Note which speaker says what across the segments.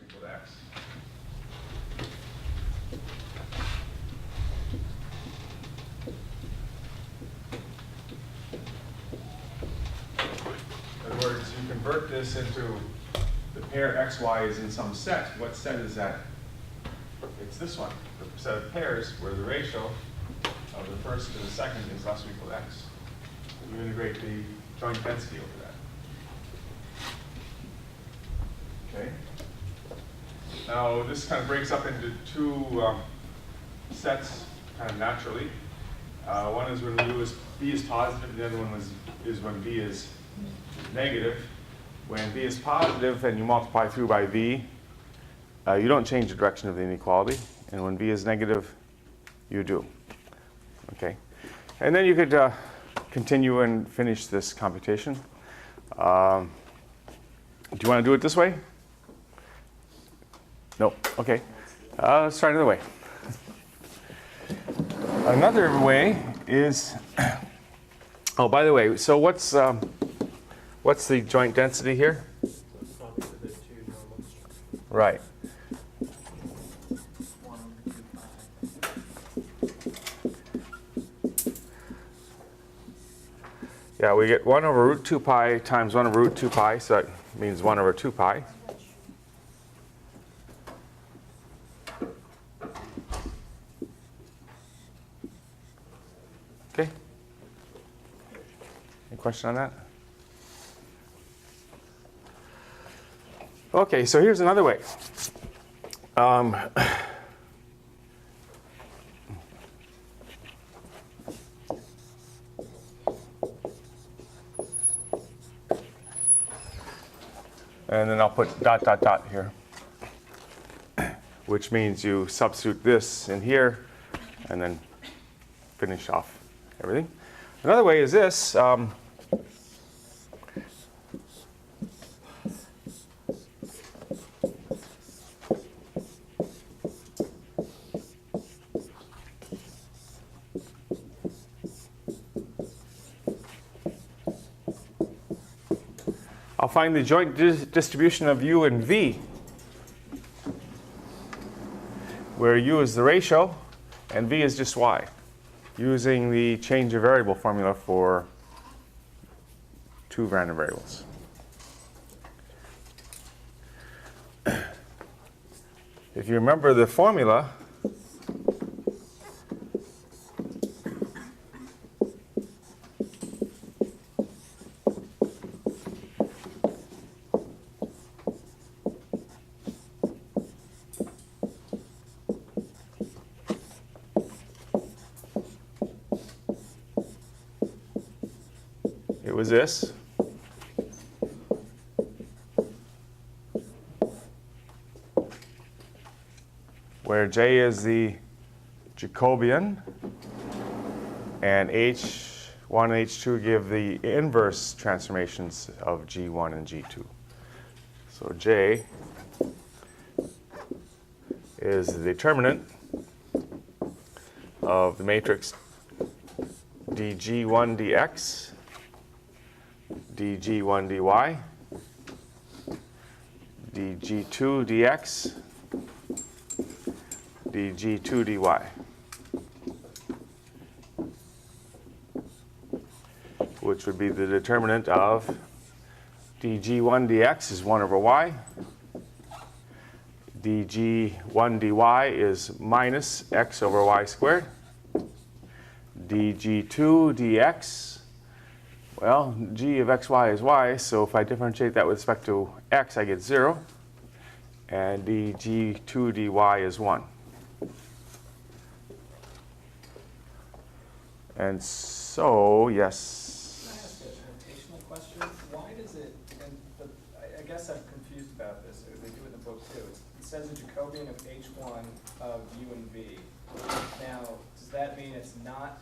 Speaker 1: equal to x. In other words, you convert this into the pair xy is in some set. What set is that? It's this one, the set of pairs where the ratio of the first to the second is less or equal to x. You integrate the joint density over that. Okay. Now this kind of breaks up into two sets kind of naturally. One is when b is positive, the other one is when b is negative. When b is positive and you multiply through by v, you don't change the direction of the inequality. And when b is negative, you do. Okay. And then you could continue and finish this computation. Do you want to do it this way? No. Okay. Let's try another way. Another way is, oh, by the way, so what's the joint density here? Right. Yeah, we get 1 over root 2 pi times 1 over root 2 pi, so that means 1 over 2 pi. Okay. Any question on that? Okay, so here's another way. And then I'll put dot, dot, dot here, which means you substitute this in here and then finish off everything. Another way is this. I'll find the joint distribution of u and v, where u is the ratio and v is just y, using the change of variable formula for two random variables. If you remember the formula, was this. Where J is the Jacobian and H1 and H2 give the inverse transformations of G1 and G2. So J is the determinant of the matrix dg1 dx, dg1 dy, dg2 dx, dg2 dy, which would be the determinant of dg1 dx is 1 over y, dg1 dy is minus x over y squared, dg2 dx, well, g of xy is y, so if I differentiate that with respect to x, I get 0. And dg2 dy is 1. And so, yes?
Speaker 2: Can I ask a notational question? Why does it, and I guess I'm confused about this, they do it in the book too. It says a Jacobian of H1 of u and v. Now, does that mean it's not,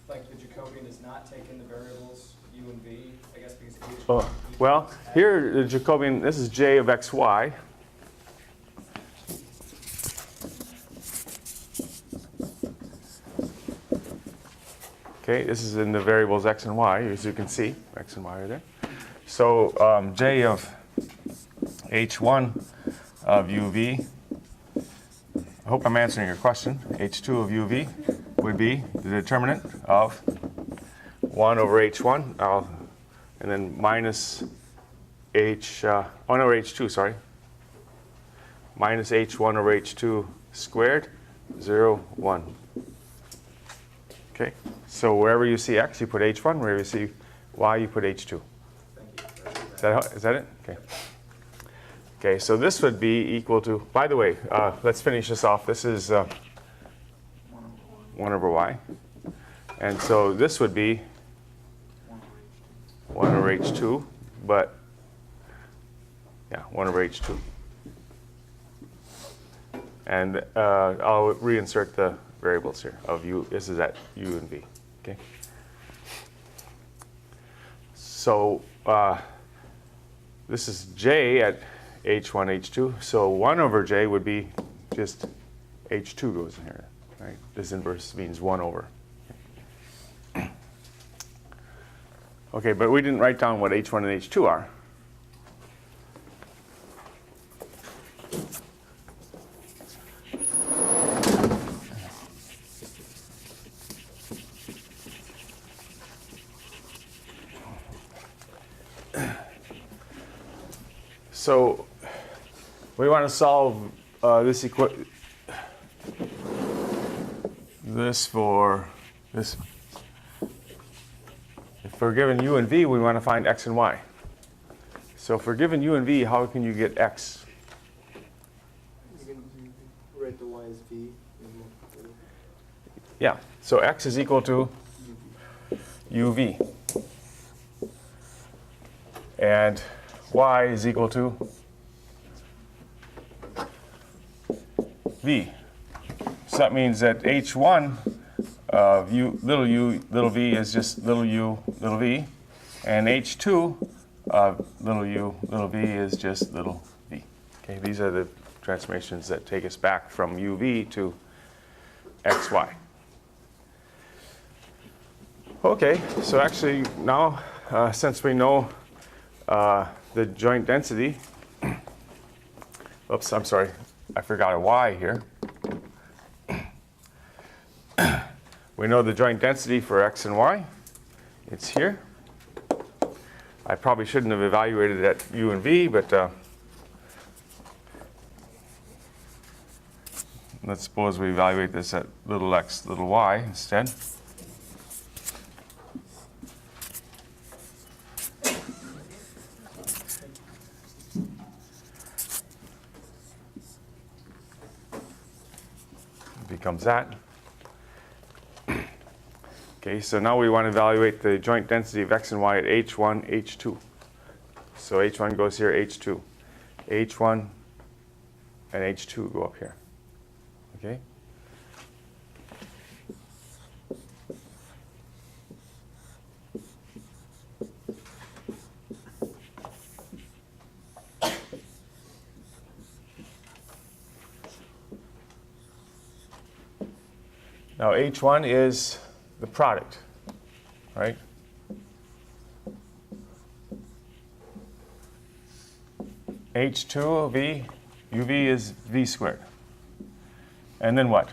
Speaker 2: like the Jacobian is not taking the variables u and v, I guess because H1
Speaker 1: well, here the Jacobian, this is j of xy. Okay, this is in the variables x and y, as you can see. X and y are there. So j of h1 of uv, I hope I'm answering your question, h2 of uv would be the determinant of 1 over h1, and then minus one over h2, sorry, minus h1 over h2 squared, 0, 1. Okay, so wherever you see x, you put h1. Wherever you see y, you put h2.
Speaker 2: Thank you.
Speaker 1: Is that it? Okay. Okay, so this would be equal to, by the way, let's finish this off. This is 1 over y. And so this would be 1 over h2, but, yeah, 1 over h2. And I'll reinsert the variables here of u. This is at u and v. Okay. So this is j at h1, h2. So 1 over j would be just h2 goes in here, right? This inverse means 1 over. Okay, but we didn't write down what h1 and h2 are. So we want to solve this for this. If we're given u and v, we want to find x and y. So if we're given u and v, how can you get x?
Speaker 3: You can write the y as v.
Speaker 1: Yeah, so x is equal to uv. And y is equal to v. So that means that h1 of little v is just little u, little v, and h2 of little u, little v is just little v. Okay, these are the transformations that take us back from uv to xy. Okay, so actually now, since we know the joint density, oops, I'm sorry, I forgot a y here. We know the joint density for x and y. It's here. I probably shouldn't have evaluated it at u and v, but let's suppose we evaluate this at little x, little y instead. Becomes that. Okay, so now we want to evaluate the joint density of x and y at h1, h2. So h1 goes here, h2. h1 and h2 go up here. Okay? Now h1 is the product, right? h2 of v, uv is v squared. And then what?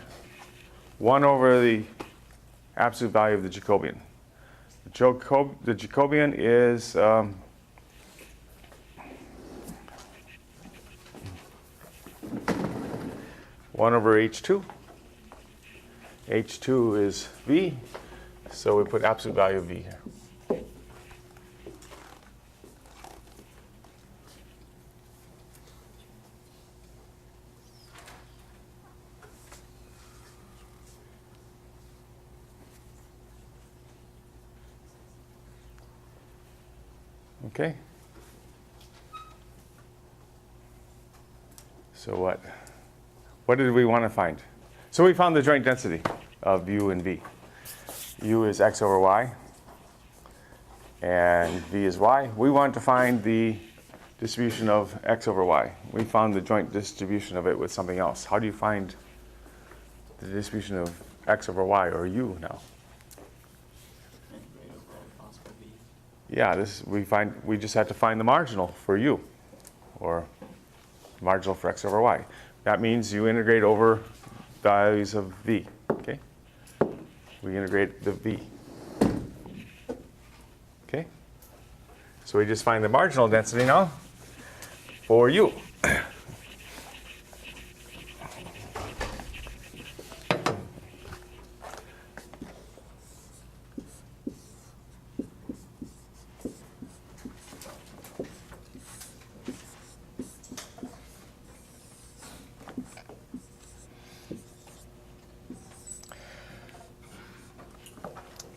Speaker 1: 1 over the absolute value of the Jacobian. The Jacobian is 1 over h2. h2 is v, so we put absolute value of v here. Okay. So what? What did we want to find? So we found the joint density of u and v. U is x over y, and v is y. We want to find the distribution of x over y. We found the joint distribution of it with something else. How do you find the distribution of x over y, or u now? Yeah, we just have to find the marginal for u, or marginal for x over y. That means you integrate over values of v, okay? We integrate the v. Okay? So we just find the marginal density now for u.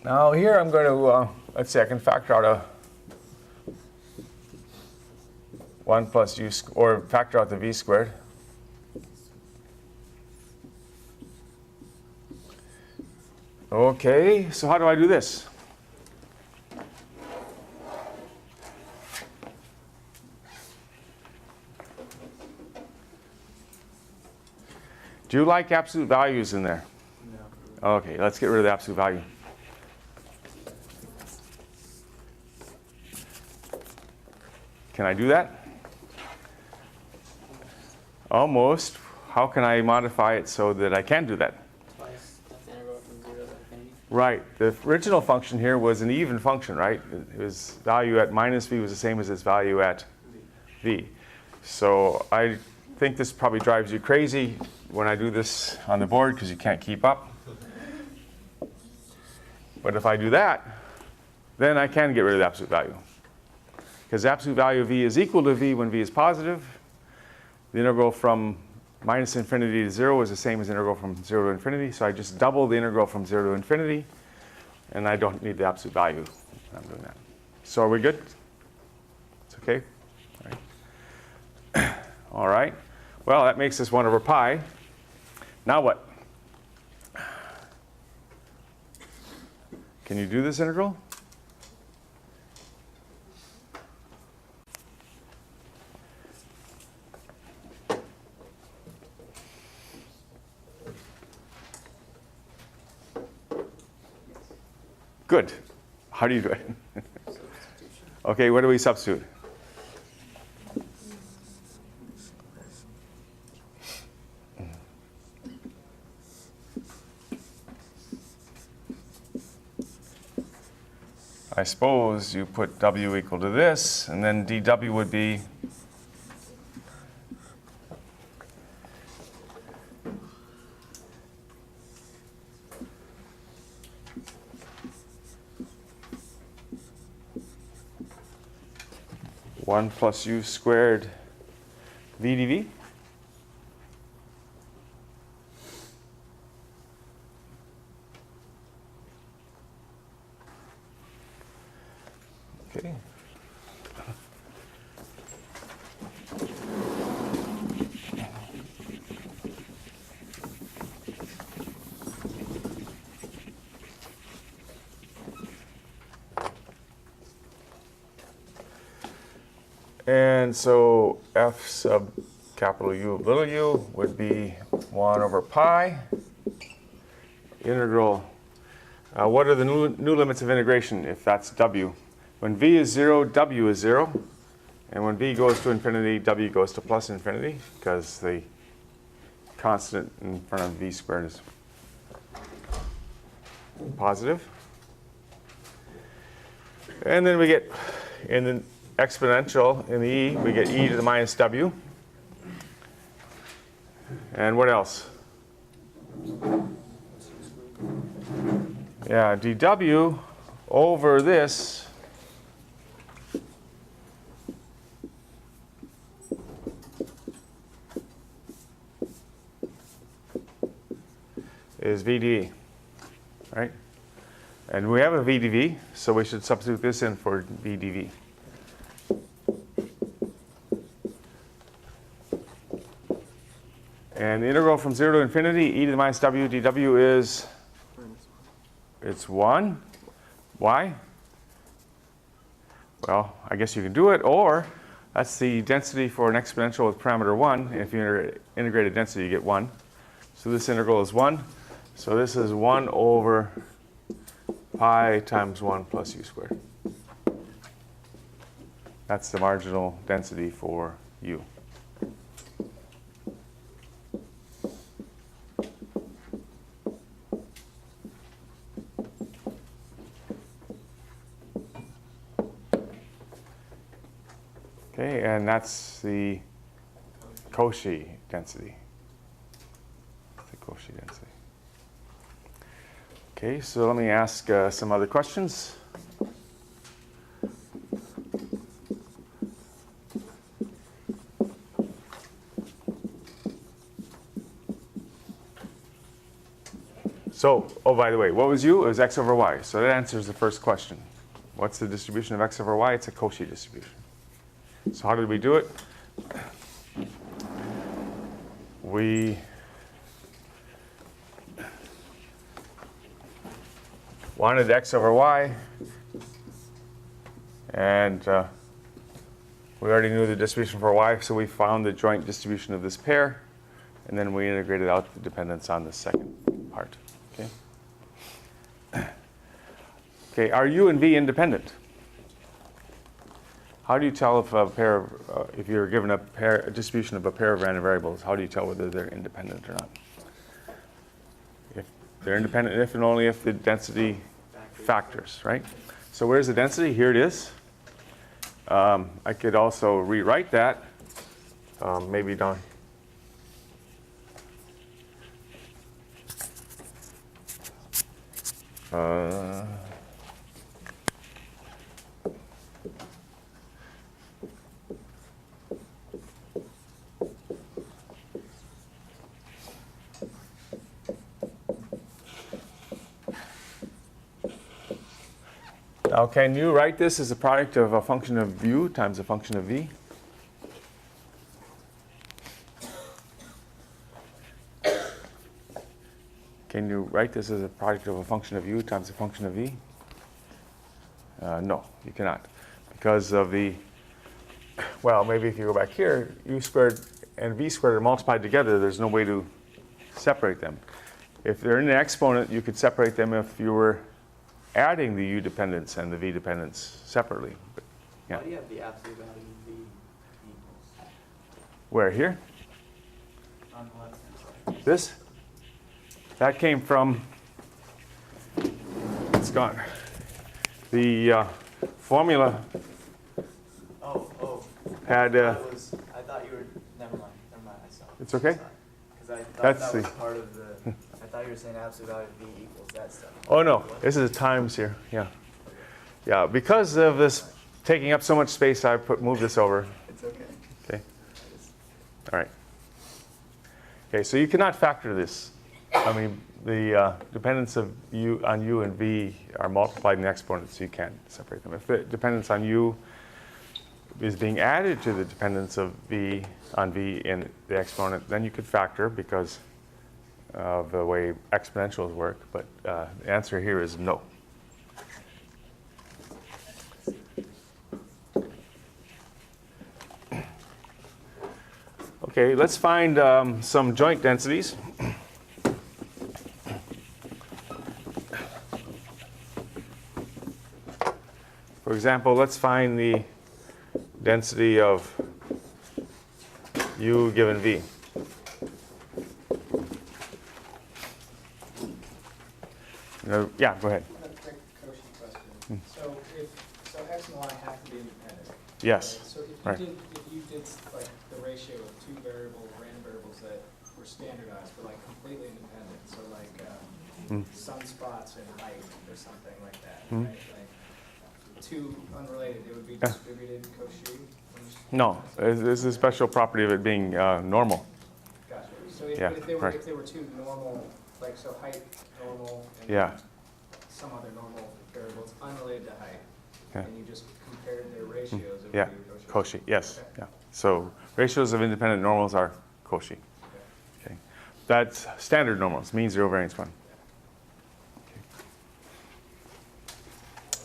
Speaker 1: Now here I'm going to, let's see, I can factor out a 1 plus u, or factor out the v squared. Okay, so how do I do this? Do you like absolute values in there?
Speaker 2: No.
Speaker 1: Okay, let's get rid of the absolute value. Can I do that? Almost. How can I modify it so that I can do that?
Speaker 3: Twice, that's the integral from 0 to infinity.
Speaker 1: Right. The original function here was an even function, right? Its value at minus v was the same as its value at v. So I think this probably drives you crazy when I do this on the board because you can't keep up. But if I do that, then I can get rid of the absolute value. Because the absolute value of v is equal to v when v is positive. The integral from minus infinity to 0 is the same as the integral from 0 to infinity. So I just double the integral from 0 to infinity. And I don't need the absolute value when I'm doing that. So are we good? It's okay? All right. All right. Well, that makes this 1 over pi. Now what? Can you do this integral? Good. How do you do it? Okay, what do we substitute? I suppose you put w equal to this, and then dw would be one plus u squared v dv. Okay. And so f sub capital U of little u would be 1 over pi integral. What are the new limits of integration if that's w? When v is 0, w is 0. And when v goes to infinity, w goes to plus infinity because the constant in front of v squared is positive. And then we get, in the exponential, in the e, we get e to the minus w. And what else? Yeah, dw over this is VDE, right? And we have a VDV, so we should substitute this in for VDV. And the integral from 0 to infinity, e to the minus w dw is, it's 1. Why? Well, I guess you can do it, or that's the density for an exponential with parameter 1. If you integrate a density, you get 1. So this integral is 1. So this is 1 over pi times 1 plus u squared. That's the marginal density for u. Okay, and that's the Cauchy density. The Cauchy density. Okay, so let me ask some other questions. So, oh, by the way, what was U? It was x over y. So that answers the first question. What's the distribution of x over y? It's a Cauchy distribution. So how did we do it? We wanted x over y, and we already knew the distribution for y, so we found the joint distribution of this pair, and then we integrated out the dependence on the second part. Okay. Okay, are u and v independent? How do you tell if a pair of, if you're given a distribution of a pair of random variables, how do you tell whether they're independent or not? If they're independent, if and only if the density factors, right? So where's the density? Here it is. I could also rewrite that, maybe down. Now, can you write this as a product of a function of u times a function of v? Can you write this as a product of a function of u times a function of v? No, you cannot. Because of the, well, maybe if you go back here, u squared and v squared are multiplied together. There's no way to separate them. If they're in an exponent, you could separate them if you were adding the u dependence and the v dependence separately. But, yeah.
Speaker 3: Why do you have the absolute value of v equals?
Speaker 1: Where, here?
Speaker 3: On the left-hand side.
Speaker 1: This? That came from, it's gone. The formula had,
Speaker 3: I thought you were, never mind, I saw it.
Speaker 1: It's okay?
Speaker 3: Because I thought
Speaker 1: That's
Speaker 3: that was
Speaker 1: the-
Speaker 3: part of the, I thought you were saying absolute value of v equals that stuff.
Speaker 1: oh no, this is times here, yeah. Yeah, because of this taking up so much space, I moved this over.
Speaker 3: It's okay.
Speaker 1: Okay, all right. Okay, so you cannot factor this. I mean, the dependence of u on u and v are multiplied in exponents, so you can't separate them. If the dependence on u is being added to the dependence of v on v in the exponent, then you could factor because of the way exponentials work, but the answer here is no. Okay, let's find some joint densities. For example, let's find the density of u given v. Yeah, go ahead.
Speaker 2: A quick Cauchy question. So x and y have to be independent.
Speaker 1: Yes.
Speaker 2: Right? So
Speaker 1: Right.
Speaker 2: if you did like the ratio of two variables, random variables that were standardized but like completely independent, so like sunspots and height or something like that, right? Like two unrelated, it would be distributed Cauchy.
Speaker 1: No, there's a special property of it being normal.
Speaker 2: Gotcha. So if,
Speaker 1: Yeah,
Speaker 2: but
Speaker 1: right.
Speaker 2: if they were two normal, like so height normal and
Speaker 1: Yeah.
Speaker 2: some other normal variables unrelated to height,
Speaker 1: Yeah.
Speaker 2: and you just compared their ratios, it would
Speaker 1: Yeah,
Speaker 2: be
Speaker 1: Cauchy, yes.
Speaker 2: Okay.
Speaker 1: Yeah. So ratios of independent normals are Cauchy. Okay. That's standard normals, mean zero variance one. Okay.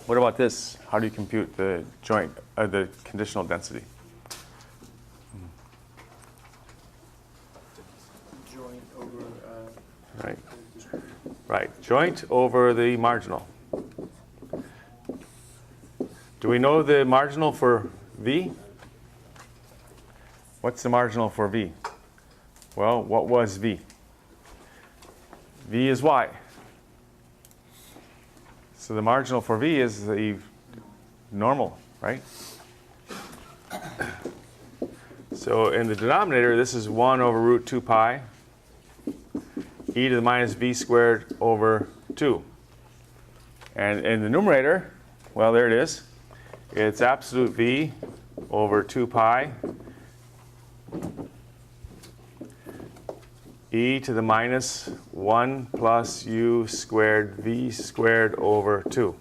Speaker 1: What about this? How do you compute the joint, the conditional density?
Speaker 3: Joint over,
Speaker 1: Right. Right. Joint over the marginal. Do we know the marginal for v? What's the marginal for v? Well, what was v? V is y. So the marginal for v is the normal, right? So in the denominator, this is 1 over root 2 pi e to the minus v squared over 2. And in the numerator, well, there it is. It's absolute v over 2 pi e to the minus 1 plus u squared v squared over 2.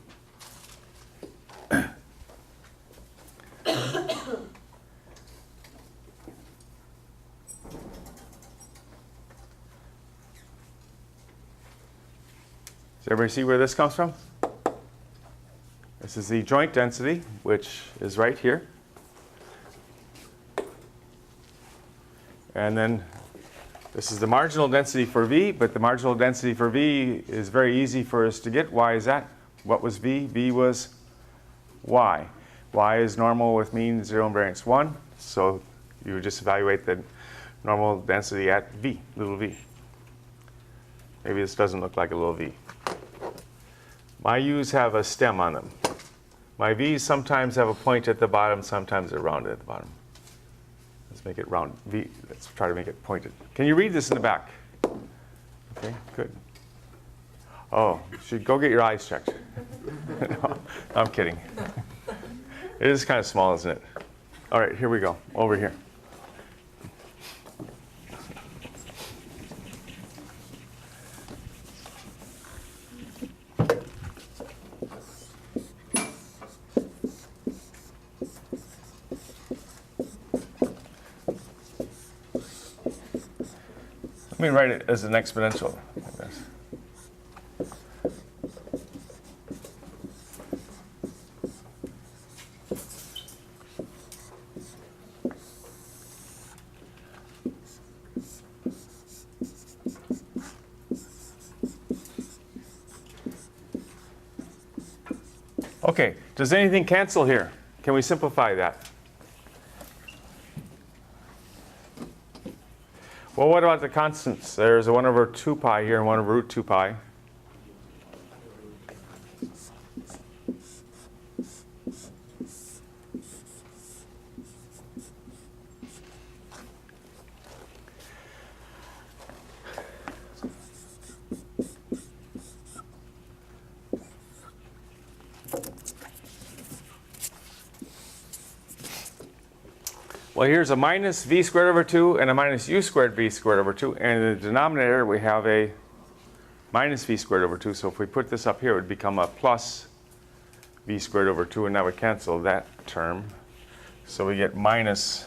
Speaker 1: Does everybody see where this comes from? This is the joint density, which is right here. And then this is the marginal density for V, but the marginal density for V is very easy for us to get. Why is that? What was V? V was Y. Y is normal with mean 0 and variance 1. So you would just evaluate the normal density at V, little v. Maybe this doesn't look like a little v. My u's have a stem on them. My v's sometimes have a point at the bottom, sometimes they're rounded at the bottom. Let's make it round. V. Let's try to make it pointed. Can you read this in the back? Okay, good. Oh, you should go get your eyes checked. No, I'm kidding. It is kind of small, isn't it? All right, here we go. Over here. Let me write it as an exponential, I guess. Okay, does anything cancel here? Can we simplify that? Well, what about the constants? There's a 1 over 2 pi here and 1 over root 2 pi. Well, here's a minus v squared over 2 and a minus u squared v squared over 2. And in the denominator, we have a minus v squared over 2. So if we put this up here, it would become a plus v squared over 2. And that would cancel that term. So we get minus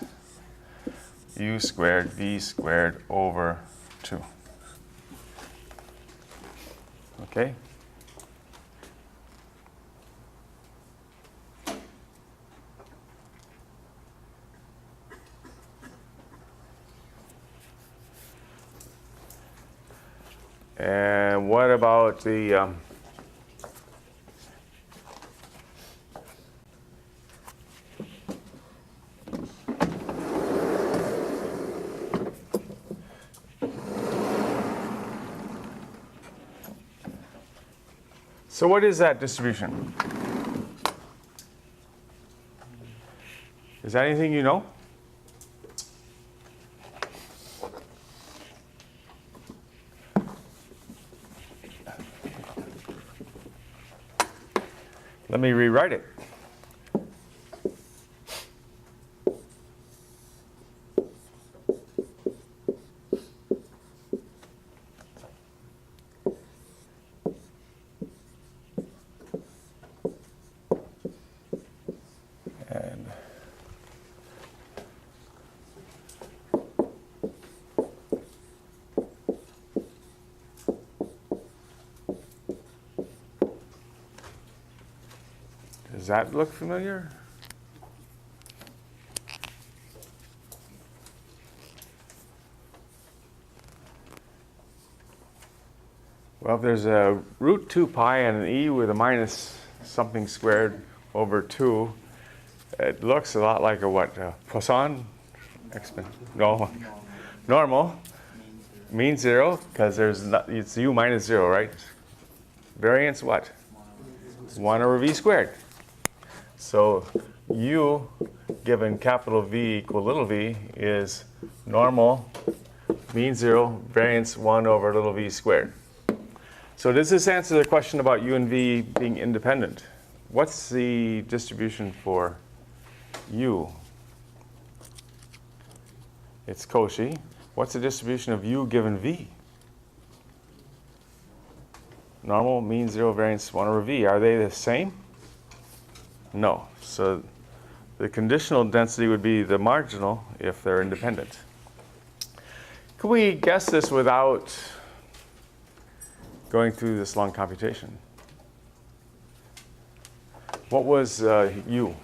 Speaker 1: u squared v squared over 2. Okay? And what about the so what is that distribution? Is that anything you know? Let me rewrite it. And does that look familiar? Well, if there's a root 2 pi and an e with a minus something squared over 2, it looks a lot like a what? Poisson? No. Normal. Mean 0, because it's u minus 0, right? Variance what? 1 over v squared. So u given capital V equal little v is normal, mean 0, variance 1 over little v squared. So does this answer the question about u and v being independent? What's the distribution for u? It's Cauchy. What's the distribution of u given v? Normal, mean 0, variance 1 over v. Are they the same? No. So the conditional density would be the marginal if they're independent. Could we guess this without going through this long computation? What was u?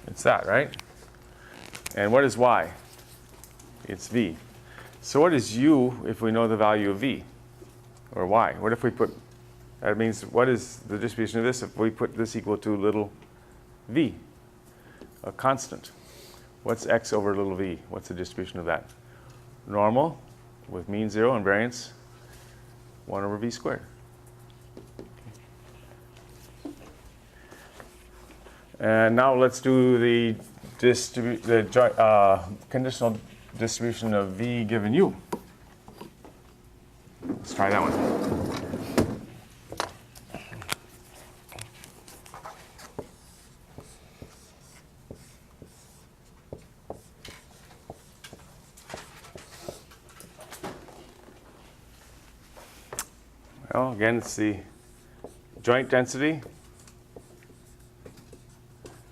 Speaker 1: It's that, right? And what is y? It's v. So what is u if we know the value of v? Or y? What if we put, that means what is the distribution of this if we put this equal to little v? A constant. What's x over little v? What's the distribution of that? Normal with mean 0 and variance 1 over v squared. And now let's do the conditional distribution of v given u. Let's try that one. Well, again, it's the joint density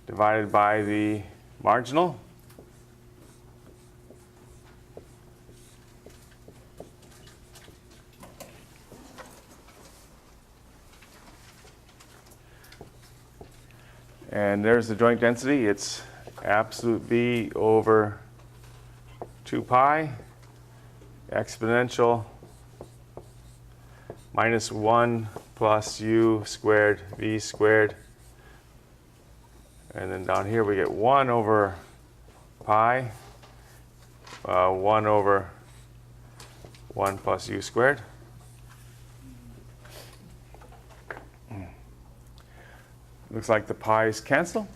Speaker 1: divided by the marginal. And there's the joint density. It's absolute v over 2 pi exponential minus 1 plus u squared v squared. And then down here we get 1 over pi, 1 over 1 plus u squared. Looks like the pi's cancel.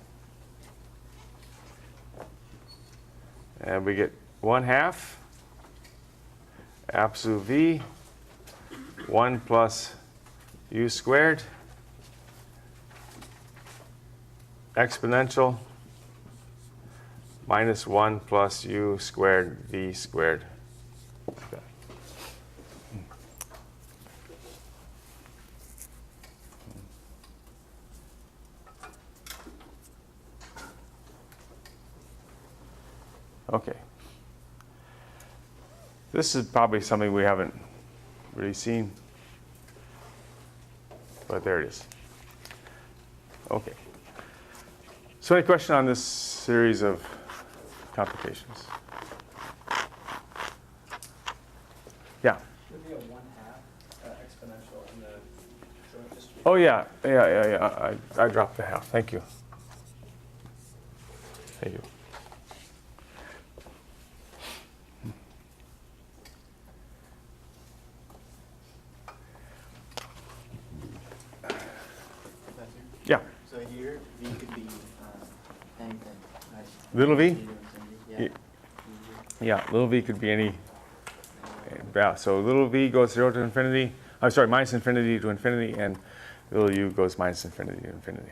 Speaker 1: And we get 1/2 absolute v, 1 plus u squared, exponential minus 1 plus u squared v squared. Okay. This is probably something we haven't really seen, but there it is. Okay. So any question on this series of computations? Yeah.
Speaker 2: Would be a 1/2 exponential in the joint distribution.
Speaker 1: Oh yeah. I dropped the half. Thank you. Thank you. Yeah.
Speaker 3: So here, v could be anything, right?
Speaker 1: Little v?
Speaker 3: Yeah.
Speaker 1: Yeah, little v could be any. Yeah, so little v goes 0 to infinity. I'm sorry, minus infinity to infinity, and little u goes minus infinity to infinity.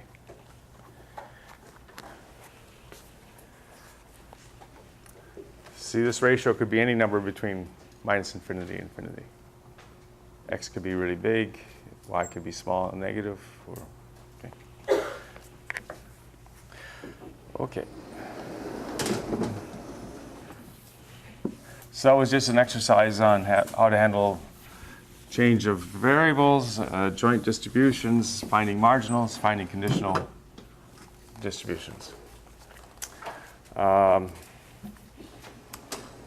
Speaker 1: See, this ratio could be any number between minus infinity and infinity. X could be really big, y could be small and negative, or okay. So that was just an exercise on how to handle change of variables, joint distributions, finding marginals, finding conditional distributions.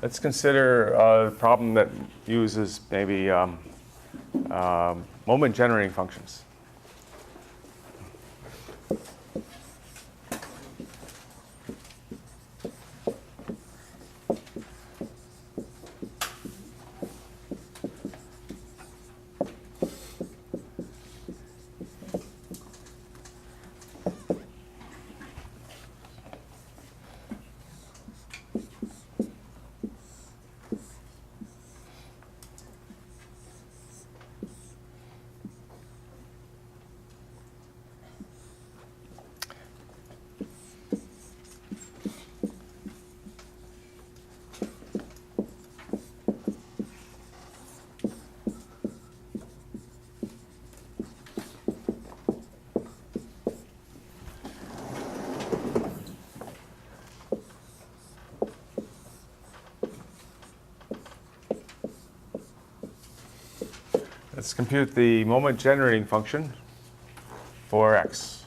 Speaker 1: Let's consider a problem that uses maybe moment generating functions. Let's compute the moment generating function for x.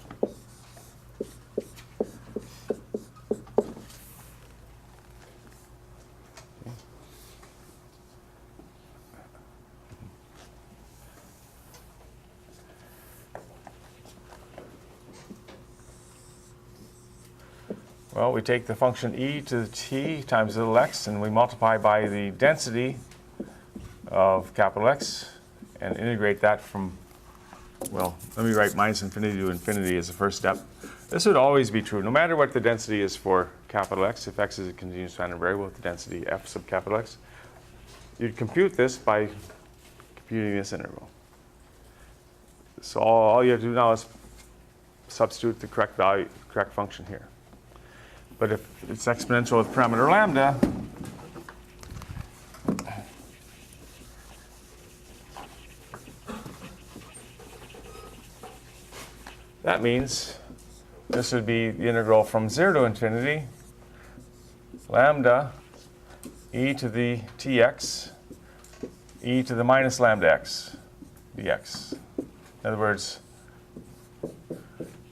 Speaker 1: Well, we take the function e to the t times little x, and we multiply by the density of capital X and integrate that from, well, let me write minus infinity to infinity as the first step. This would always be true, no matter what the density is for capital X. If x is a continuous random variable with the density f sub capital X, you'd compute this by computing this integral. So all you have to do now is substitute the correct value, correct function here. But if it's exponential with parameter lambda, that means this would be the integral from 0 to infinity, lambda e to the tx, e to the minus lambda x dx. In other words,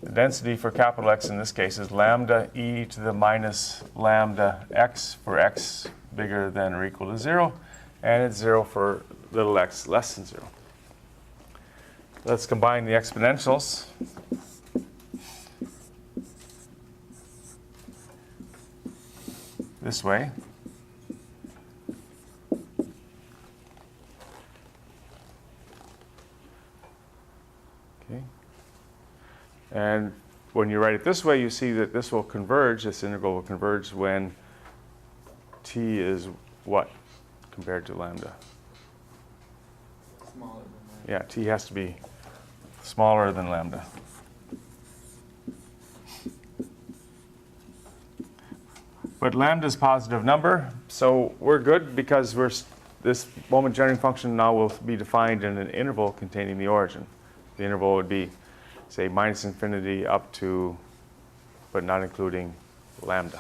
Speaker 1: the density for capital X in this case is lambda e to the minus lambda x for x bigger than or equal to 0, and it's 0 for little x less than 0. Let's combine the exponentials. This way. Okay. And when you write it this way, you see that this will converge, this integral will converge when t is what compared to lambda?
Speaker 2: Smaller than that.
Speaker 1: Yeah, t has to be smaller than lambda. But lambda is a positive number, so we're good because this moment generating function now will be defined in an interval containing the origin. The interval would be, say, minus infinity up to, but not including lambda.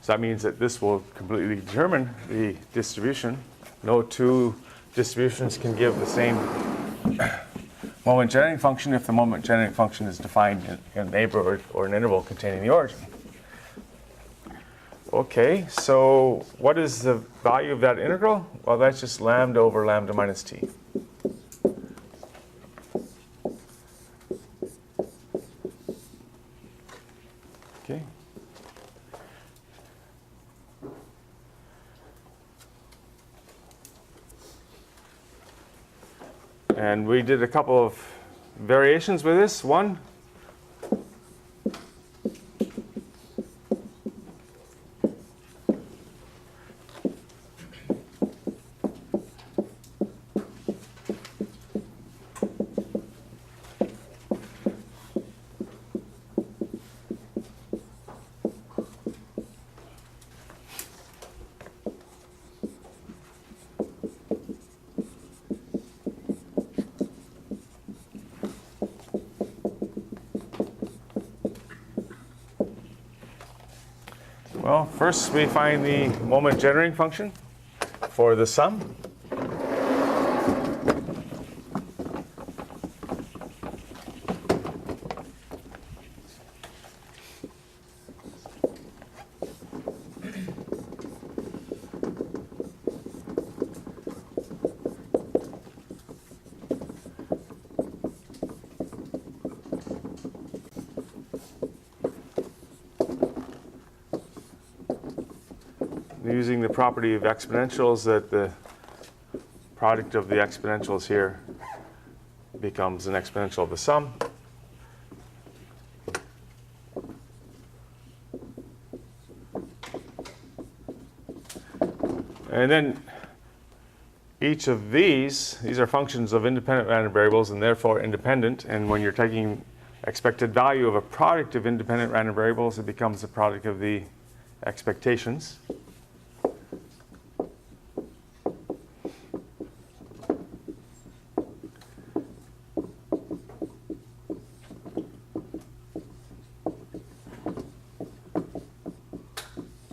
Speaker 1: So that means that this will completely determine the distribution. No two distributions can give the same moment generating function if the moment generating function is defined in a neighborhood or an interval containing the origin. Okay, so what is the value of that integral? Well, that's just lambda over lambda minus t. Okay. And we did a couple of variations with this. One, well, first we find the moment generating function for the sum. Using the property of exponentials, that the product of the exponentials here becomes an exponential of the sum. And then each of these are functions of independent random variables and therefore independent. And when you're taking expected value of a product of independent random variables, it becomes the product of the expectations.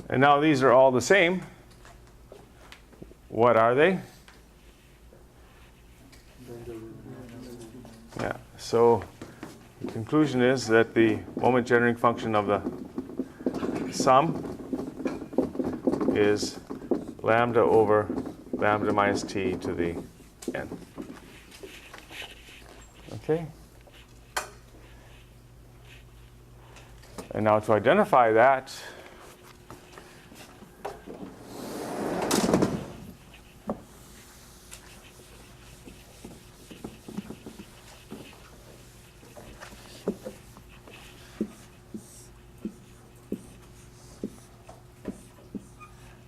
Speaker 1: And now these are all the same. What are they? Yeah, so the conclusion is that the moment generating function of the sum is lambda over lambda minus t to the n. Okay? And now to identify that,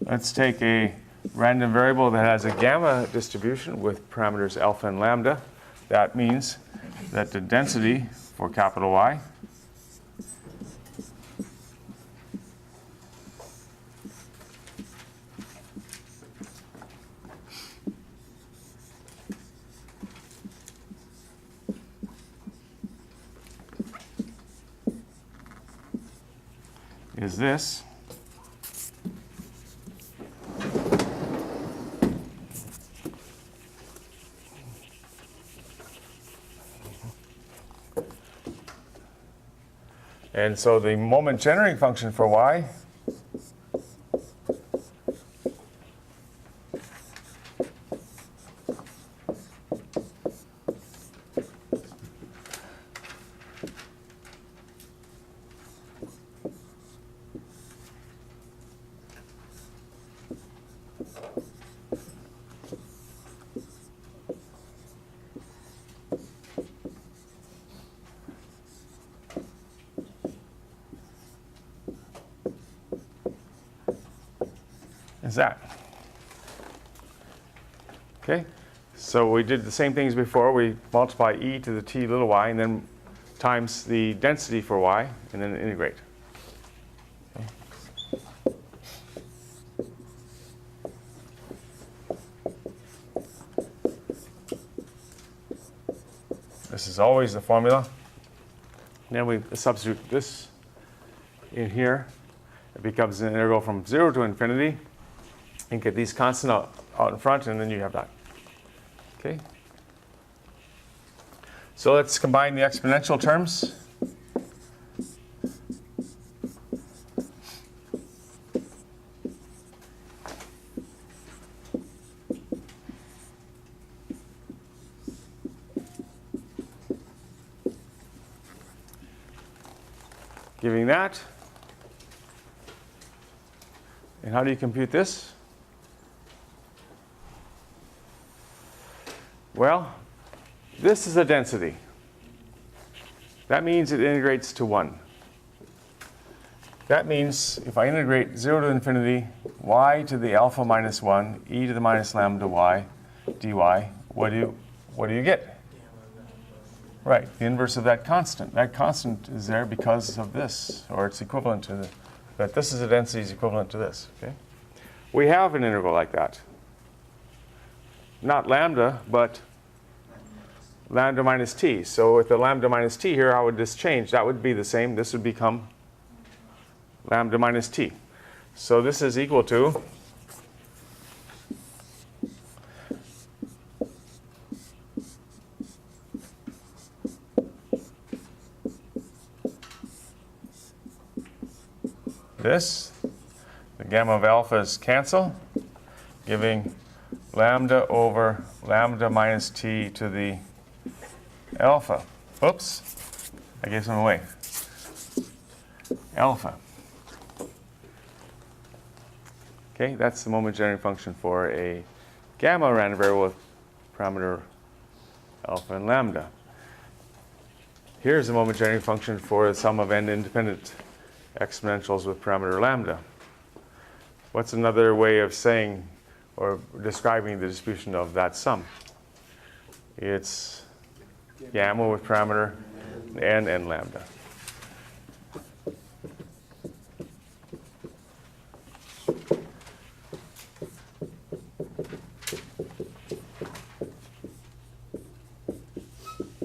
Speaker 1: let's take a random variable that has a gamma distribution with parameters alpha and lambda. That means that the density for capital Y is this. And so the moment generating function for Y is that. Okay, so we did the same things before. We multiply e to the t little y and then times the density for y and then integrate. Okay. This is always the formula. Then we substitute this in here. It becomes an integral from 0 to infinity. And get these constant out in front, and then you have that. Okay? So let's combine the exponential terms. Giving that. And how do you compute this? Well, this is a density. That means it integrates to 1. That means if I integrate 0 to infinity, y to the alpha minus 1, e to the minus lambda y dy, what do you get? Right, the inverse of that constant. That constant is there because of this, or it's equivalent to that. This is a density is equivalent to this. Okay, we have an integral like that. Not lambda, but lambda minus t. So with the lambda minus t here, how would this change? That would be the same. This would become lambda minus t. So this is equal to this. The gamma of alphas cancel, giving lambda over lambda minus t to the alpha. Oops, I gave some away. Alpha. Okay, that's the moment generating function for a gamma random variable with parameter alpha and lambda. Here's the moment generating function for the sum of n independent exponentials with parameter lambda. What's another way of saying or describing the distribution of that sum? It's gamma with parameter n and lambda.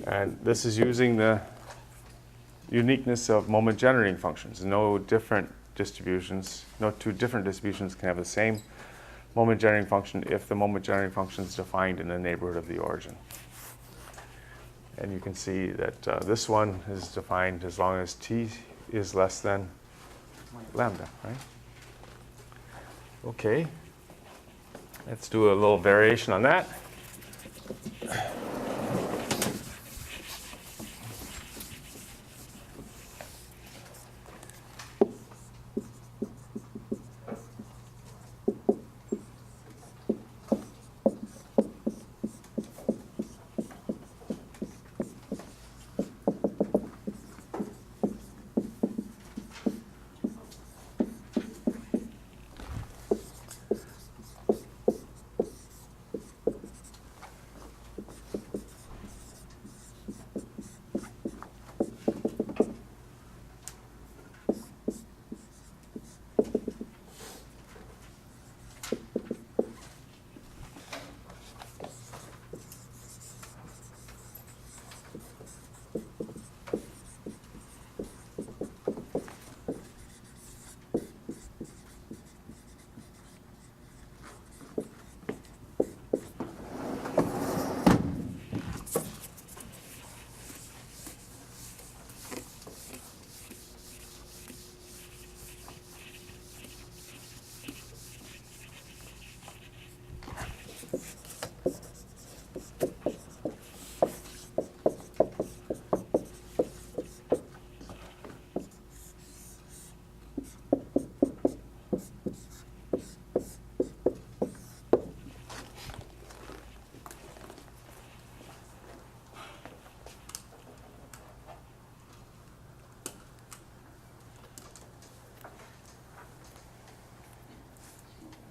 Speaker 1: And this is using the uniqueness of moment generating functions. No different distributions, no two different distributions can have the same moment generating function if the moment generating function is defined in the neighborhood of the origin. And you can see that this one is defined as long as t is less than lambda, right? Okay. Let's do a little variation on that.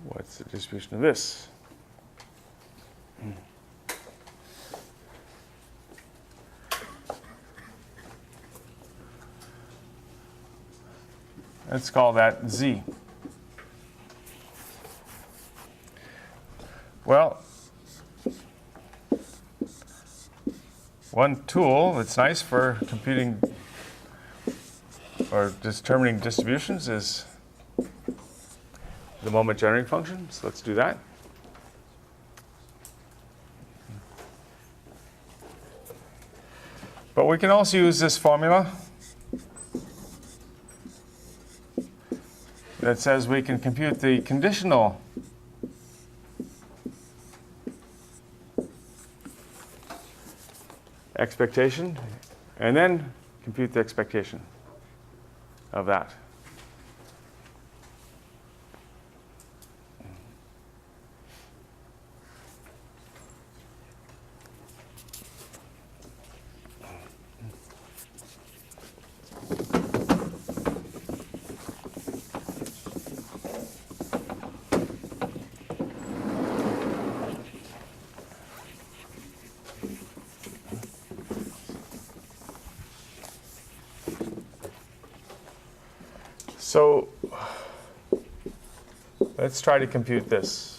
Speaker 1: What's the distribution of this? Let's call that Z. Well, one tool that's nice for computing or determining distributions is the moment generating function. So let's do that. But we can also use this formula that says we can compute the conditional expectation and then compute the expectation of that. So let's try to compute this.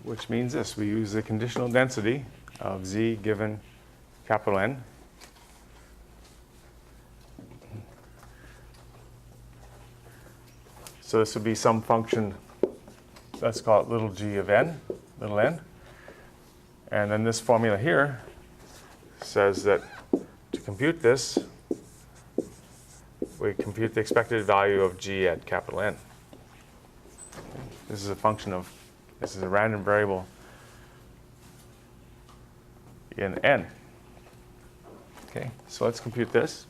Speaker 1: Which means this: we use the conditional density of Z given capital N. So this would be some function, let's call it little g of n, little n. And then this formula here says that to compute this, we compute the expected value of g at capital N. This is a function of, this is a random variable in n. Okay, so let's compute this.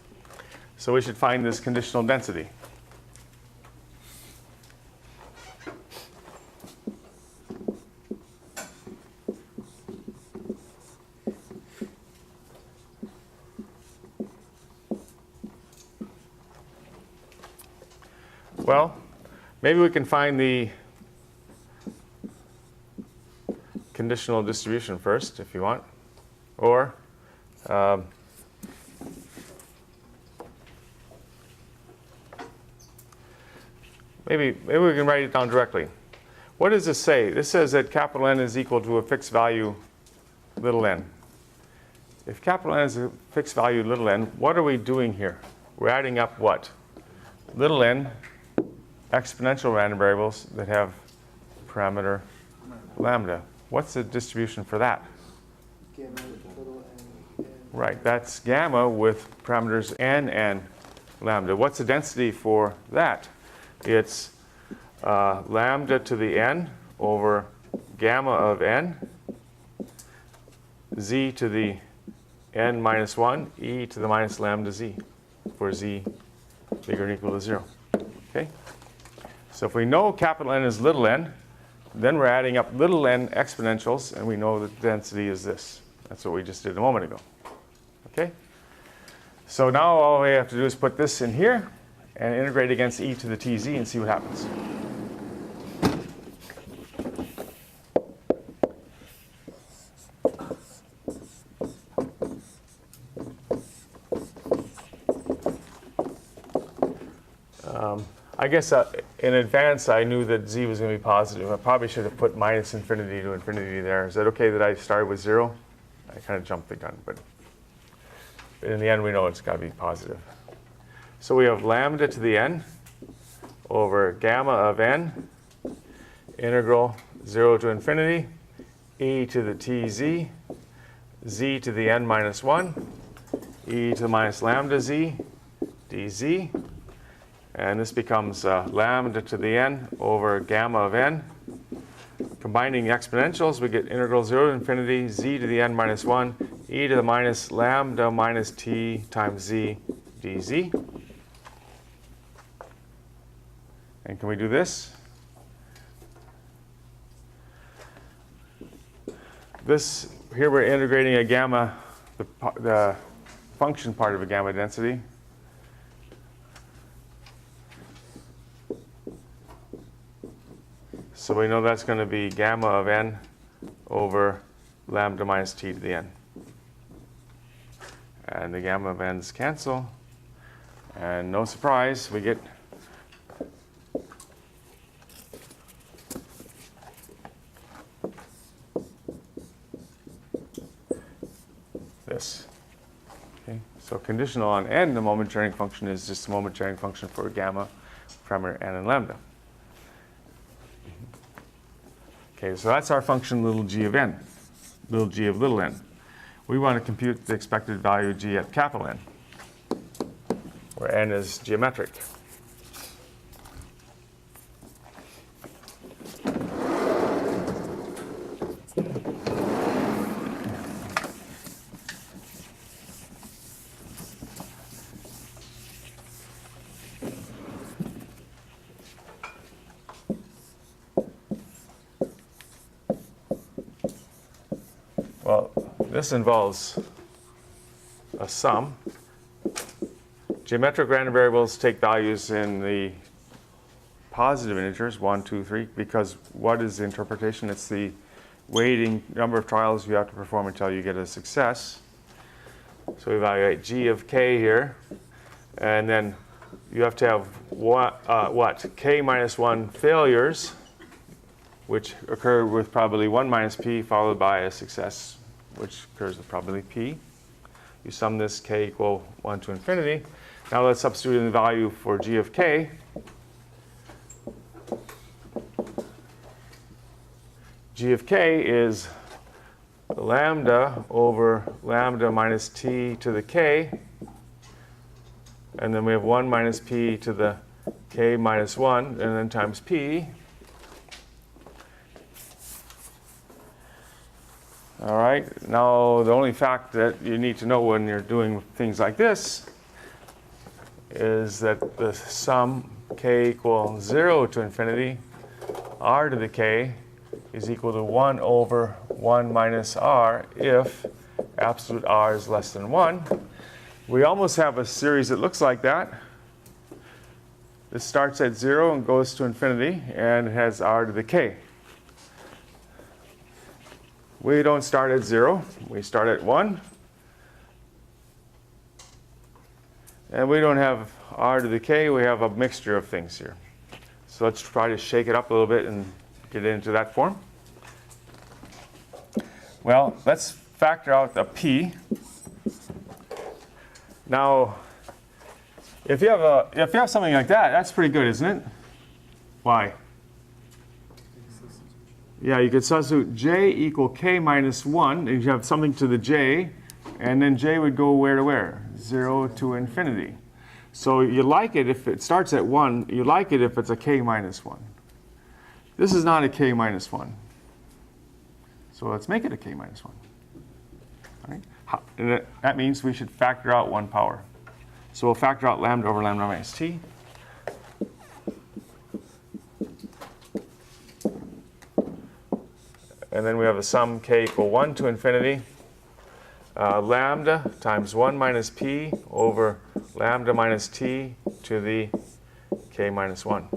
Speaker 1: So we should find this conditional density. Well, maybe we can find the conditional distribution first, if you want, or maybe we can write it down directly. What does this say? This says that capital N is equal to a fixed value little n. If capital N is a fixed value little n, what are we doing here? We're adding up what? Little n exponential random variables that have parameter lambda. What's the distribution for that?
Speaker 3: Gamma with a little n.
Speaker 1: Right, that's gamma with parameters n and lambda. What's the density for that? It's lambda to the n over gamma of n, z to the n minus 1, e to the minus lambda z, for z bigger than or equal to 0. Okay? So if we know capital N is little n, then we're adding up little n exponentials, and we know that the density is this. That's what we just did a moment ago. Okay? So now all we have to do is put this in here and integrate against e to the tz and see what happens. I guess in advance I knew that z was going to be positive. I probably should have put minus infinity to infinity there. Is that okay that I started with 0? I kind of jumped the gun, but in the end we know it's got to be positive. So we have lambda to the n over gamma of n, integral 0 to infinity, e to the tz, z to the n minus 1, e to the minus lambda z, dz. And this becomes lambda to the n over gamma of n. Combining the exponentials, we get integral 0 to infinity, z to the n minus 1, e to the minus lambda minus t times z dz. And can we do this? Here we're integrating a gamma, the function part of a gamma density. So we know that's going to be gamma of n over lambda minus t to the n. And the gamma of n's cancel. And no surprise, we get this. Okay, so conditional on n, the moment sharing function is just a moment sharing function for gamma, parameter n and lambda. Okay, so that's our function little g of n, little g of little n. We want to compute the expected value g at capital N, where n is geometric. Well, this involves a sum. Geometric random variables take values in the positive integers, 1, 2, 3, because what is the interpretation? It's the weighting number of trials you have to perform until you get a success. So we evaluate g of k here, and then you have to have what? K minus 1 failures, which occur with probability 1 minus p, followed by a success, which occurs with probability p. You sum this, k equal 1 to infinity. Now let's substitute in the value for g of k. G of k is lambda over lambda minus t to the k. And then we have 1 minus p to the k minus 1, and then times p. All right, now the only fact that you need to know when you're doing things like this is that the sum k equals 0 to infinity, r to the k is equal to 1 over 1 minus r if absolute r is less than 1. We almost have a series that looks like that. This starts at 0 and goes to infinity, and it has r to the k. We don't start at 0. We start at 1. And we don't have r to the k. We have a mixture of things here. So let's try to shake it up a little bit and get it into that form. Well, let's factor out the p. Now, if you have something like that, that's pretty good, isn't it? Why? Yeah, you could substitute j equal k minus 1, and you have something to the j, and then j would go where to where? 0 to infinity. So you like it if it starts at 1. You like it if it's a k minus 1. This is not a k minus 1. So let's make it a k minus 1. All right? And that means we should factor out 1 power. So we'll factor out lambda over lambda minus t. And then we have a sum k equal 1 to infinity. Lambda times 1 minus p over lambda minus t to the k minus 1.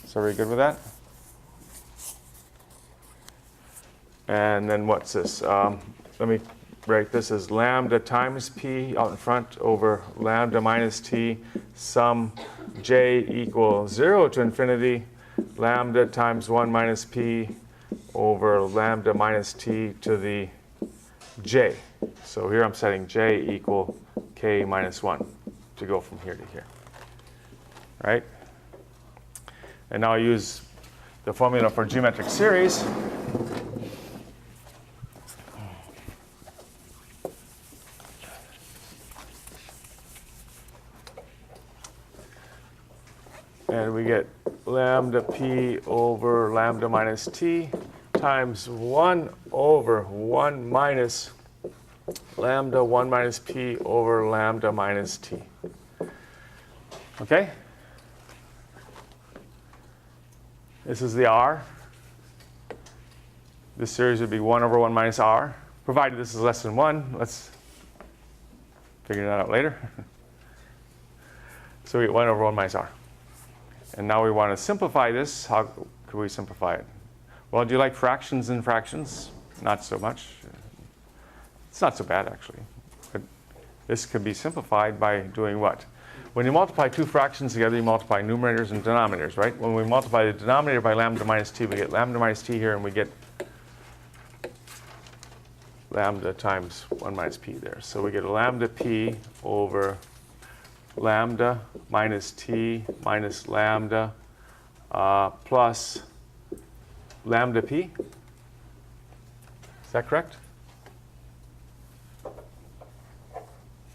Speaker 1: So are we good with that? And then what's this? Let me write this as lambda times p out in front over lambda minus t, sum j equals 0 to infinity, lambda times 1 minus p over lambda minus t to the j. So here I'm setting j equal k minus 1 to go from here to here. Right? And now I use the formula for geometric series. And we get lambda p over lambda minus t times 1 over 1 minus lambda 1 minus p over lambda minus t. Okay? This is the r. This series would be 1 over 1 minus r. Provided this is less than 1, let's figure that out later. So we get 1 over 1 minus r. And now we want to simplify this. How could we simplify it? Well, do you like fractions and fractions? Not so much. It's not so bad, actually. But this could be simplified by doing what? When you multiply two fractions together, you multiply numerators and denominators, right? When we multiply the denominator by lambda minus t, we get lambda minus t here, and we get lambda times 1 minus p there. So we get a lambda p over lambda minus t minus lambda plus lambda p. Is that correct?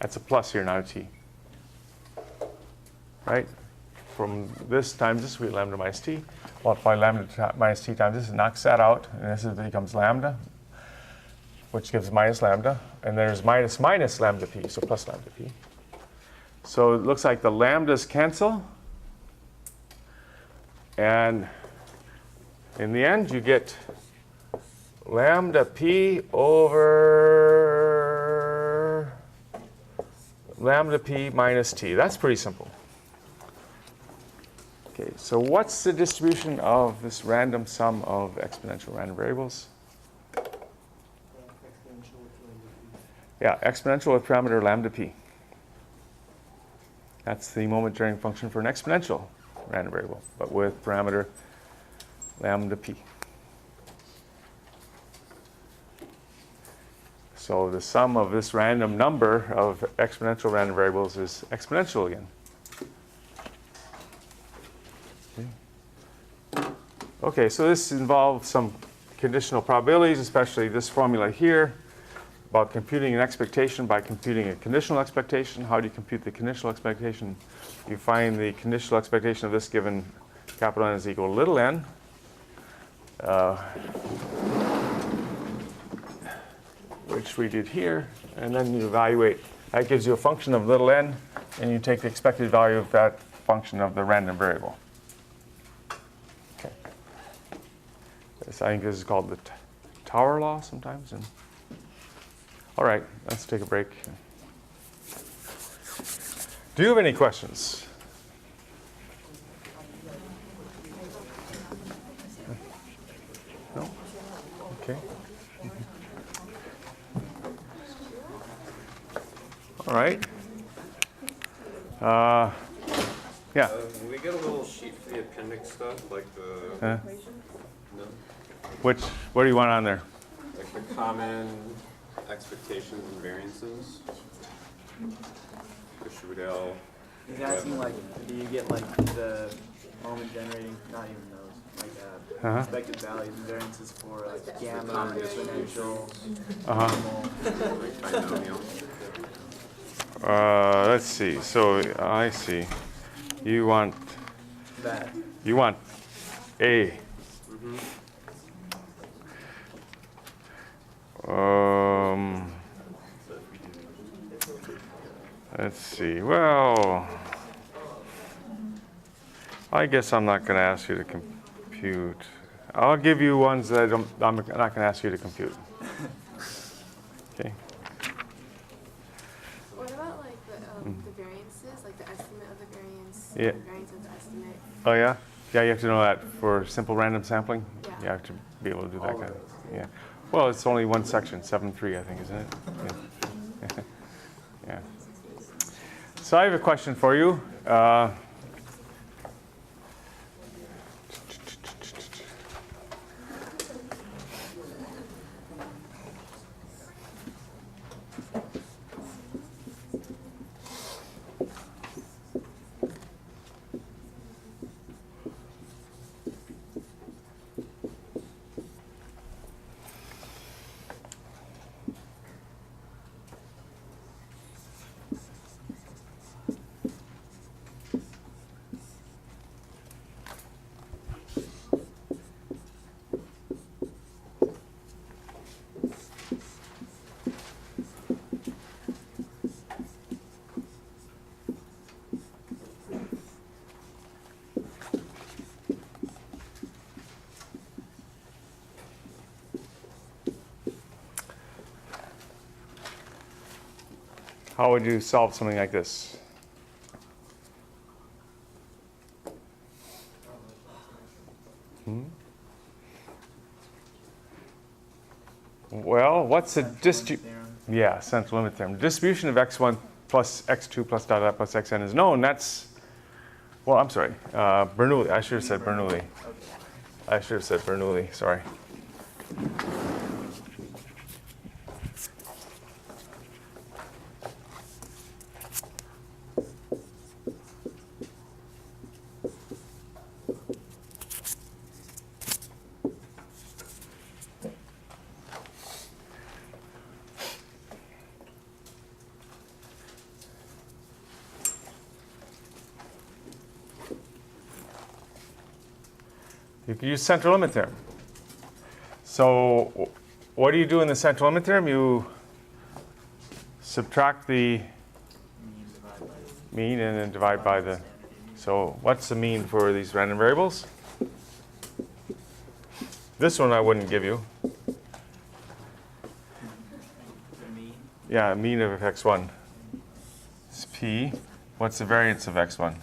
Speaker 1: That's a plus here, not a t. Right? From this times this, we get lambda minus t. Multiply lambda minus t times this, and knocks that out. And this becomes lambda, which gives minus lambda. And there's minus minus lambda p, so plus lambda p. So it looks like the lambdas cancel. And in the end, you get lambda p over lambda p minus t. That's pretty simple. Okay, so what's the distribution of this random sum of exponential random variables? Yeah, exponential with parameter lambda p. That's the moment during function for an exponential random variable, but with parameter lambda p. So the sum of this random number of exponential random variables is exponential again. Okay, so this involves some conditional probabilities, especially this formula here, about computing an expectation by computing a conditional expectation. How do you compute the conditional expectation? You find the conditional expectation of this given capital N is equal to little n. Which we did here, and then you evaluate. That gives you a function of little n, and you take the expected value of that function of the random variable. Okay. This, I think this is called the Tower law sometimes. And all right, let's take a break. Do you have any questions? No? Okay. All right. Yeah.
Speaker 4: Will we get a little sheet for the appendix stuff, like the,
Speaker 1: Huh?
Speaker 4: no,
Speaker 1: What do you want on there?
Speaker 4: like the common expectations and variances? The Shrewdell.
Speaker 3: He's asking like, do you get like the moment generating, not even those, like expected values and variances for like gamma, exponential, normal.
Speaker 4: Like binomial.
Speaker 1: Let's see. So I see. You want
Speaker 3: That.
Speaker 1: A. Let's see. Well, I guess I'm not going to ask you to compute. I'll give you ones that I'm not going to ask you to compute. Okay.
Speaker 5: What about like the variances, like the estimate of the variance,
Speaker 1: Yeah.
Speaker 5: the variance of the estimate?
Speaker 1: Oh yeah? Yeah, you have to know that for simple random sampling?
Speaker 5: Yeah.
Speaker 1: You have to be able to do that kind of, yeah. Well, it's only one section, 7.3, I think, isn't it? Yeah. Yeah. So I have a question for you. How would you solve something like this? Well, what's the yeah, central limit theorem. Distribution of x1 plus x2 plus dot dot plus xn is known. That's, well, I'm sorry, Bernoulli. I should have said Bernoulli. I should have said Bernoulli, sorry. You can use central limit theorem. So what do you do in the central limit theorem? You subtract the mean and then divide by the, so what's the mean for these random variables? This one I wouldn't give you.
Speaker 3: The mean.
Speaker 1: Yeah, mean of x1 is p. What's the variance of x1?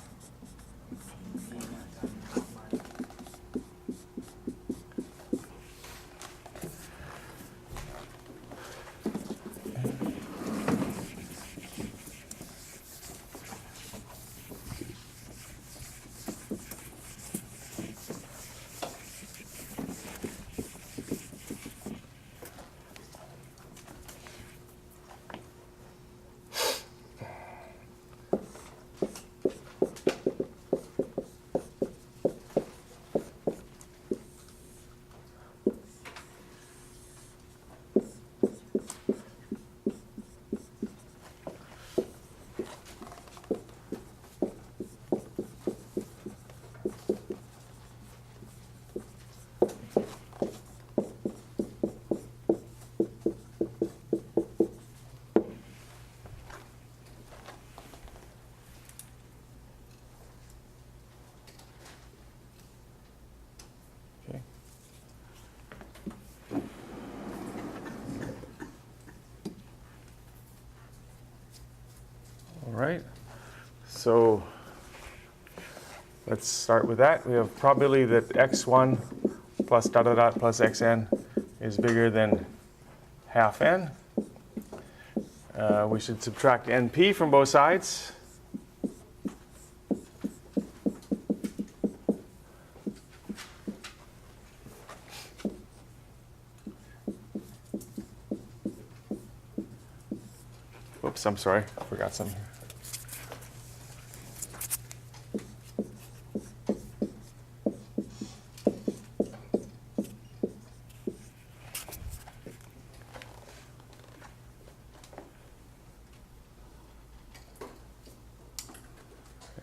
Speaker 1: All right, so let's start with that. We have probability that x1 plus dot dot dot plus xn is bigger than half n. We should subtract np from both sides. Oops, I'm sorry, I forgot something.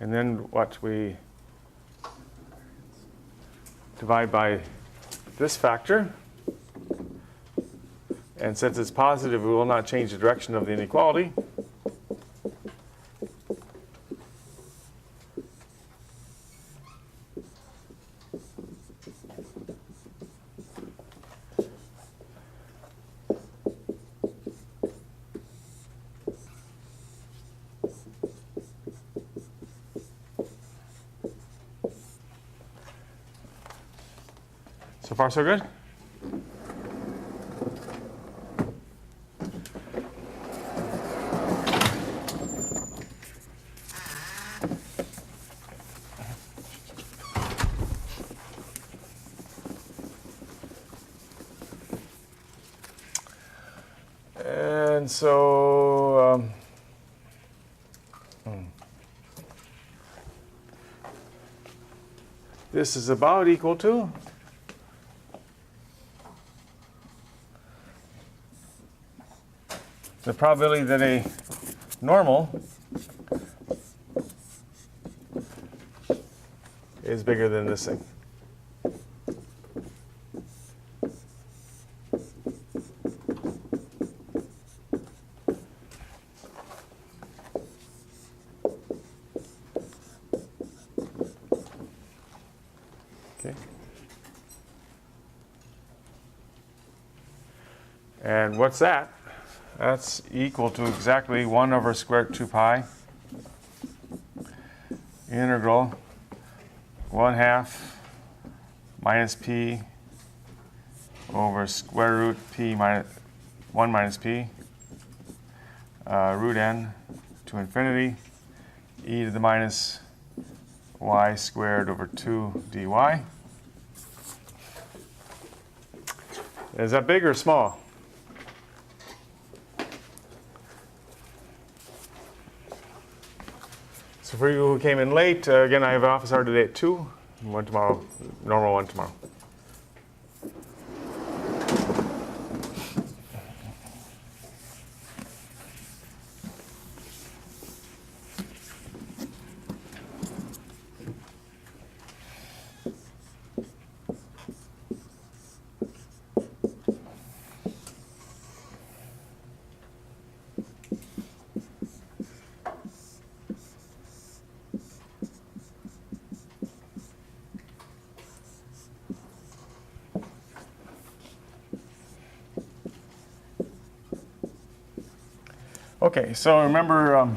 Speaker 1: And then what we divide by this factor. And since it's positive, we will not change the direction of the inequality. So far, so good? And so, this is about equal to the probability that a normal is bigger than this thing. Okay. And what's that? That's equal to exactly 1 over square root 2 pi integral 1/2 minus p over square root p minus 1 minus p root n to infinity e to the minus y squared over 2 dy. Is that big or small? So for you who came in late, again, I have an office hour today at 2, and one tomorrow, normal one tomorrow. Okay, so remember,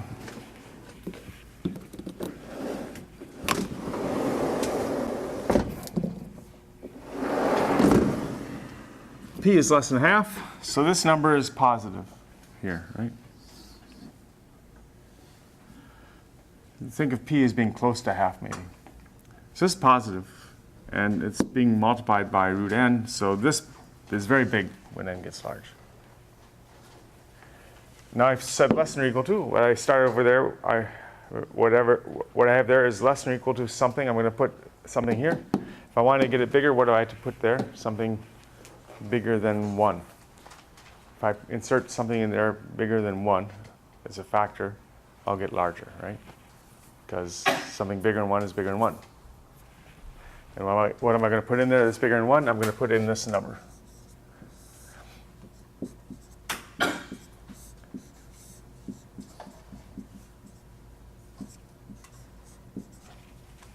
Speaker 1: p is less than half, so this number is positive here, right? Think of p as being close to half, maybe. So this is positive, and it's being multiplied by root n, so this is very big when n gets large. Now I've said less than or equal to. When I start over there, what I have there is less than or equal to something. I'm going to put something here. If I want to get it bigger, what do I have to put there? Something bigger than 1. If I insert something in there bigger than 1 as a factor, I'll get larger, right? Because something bigger than 1 is bigger than 1. And what am I going to put in there that's bigger than 1? I'm going to put in this number.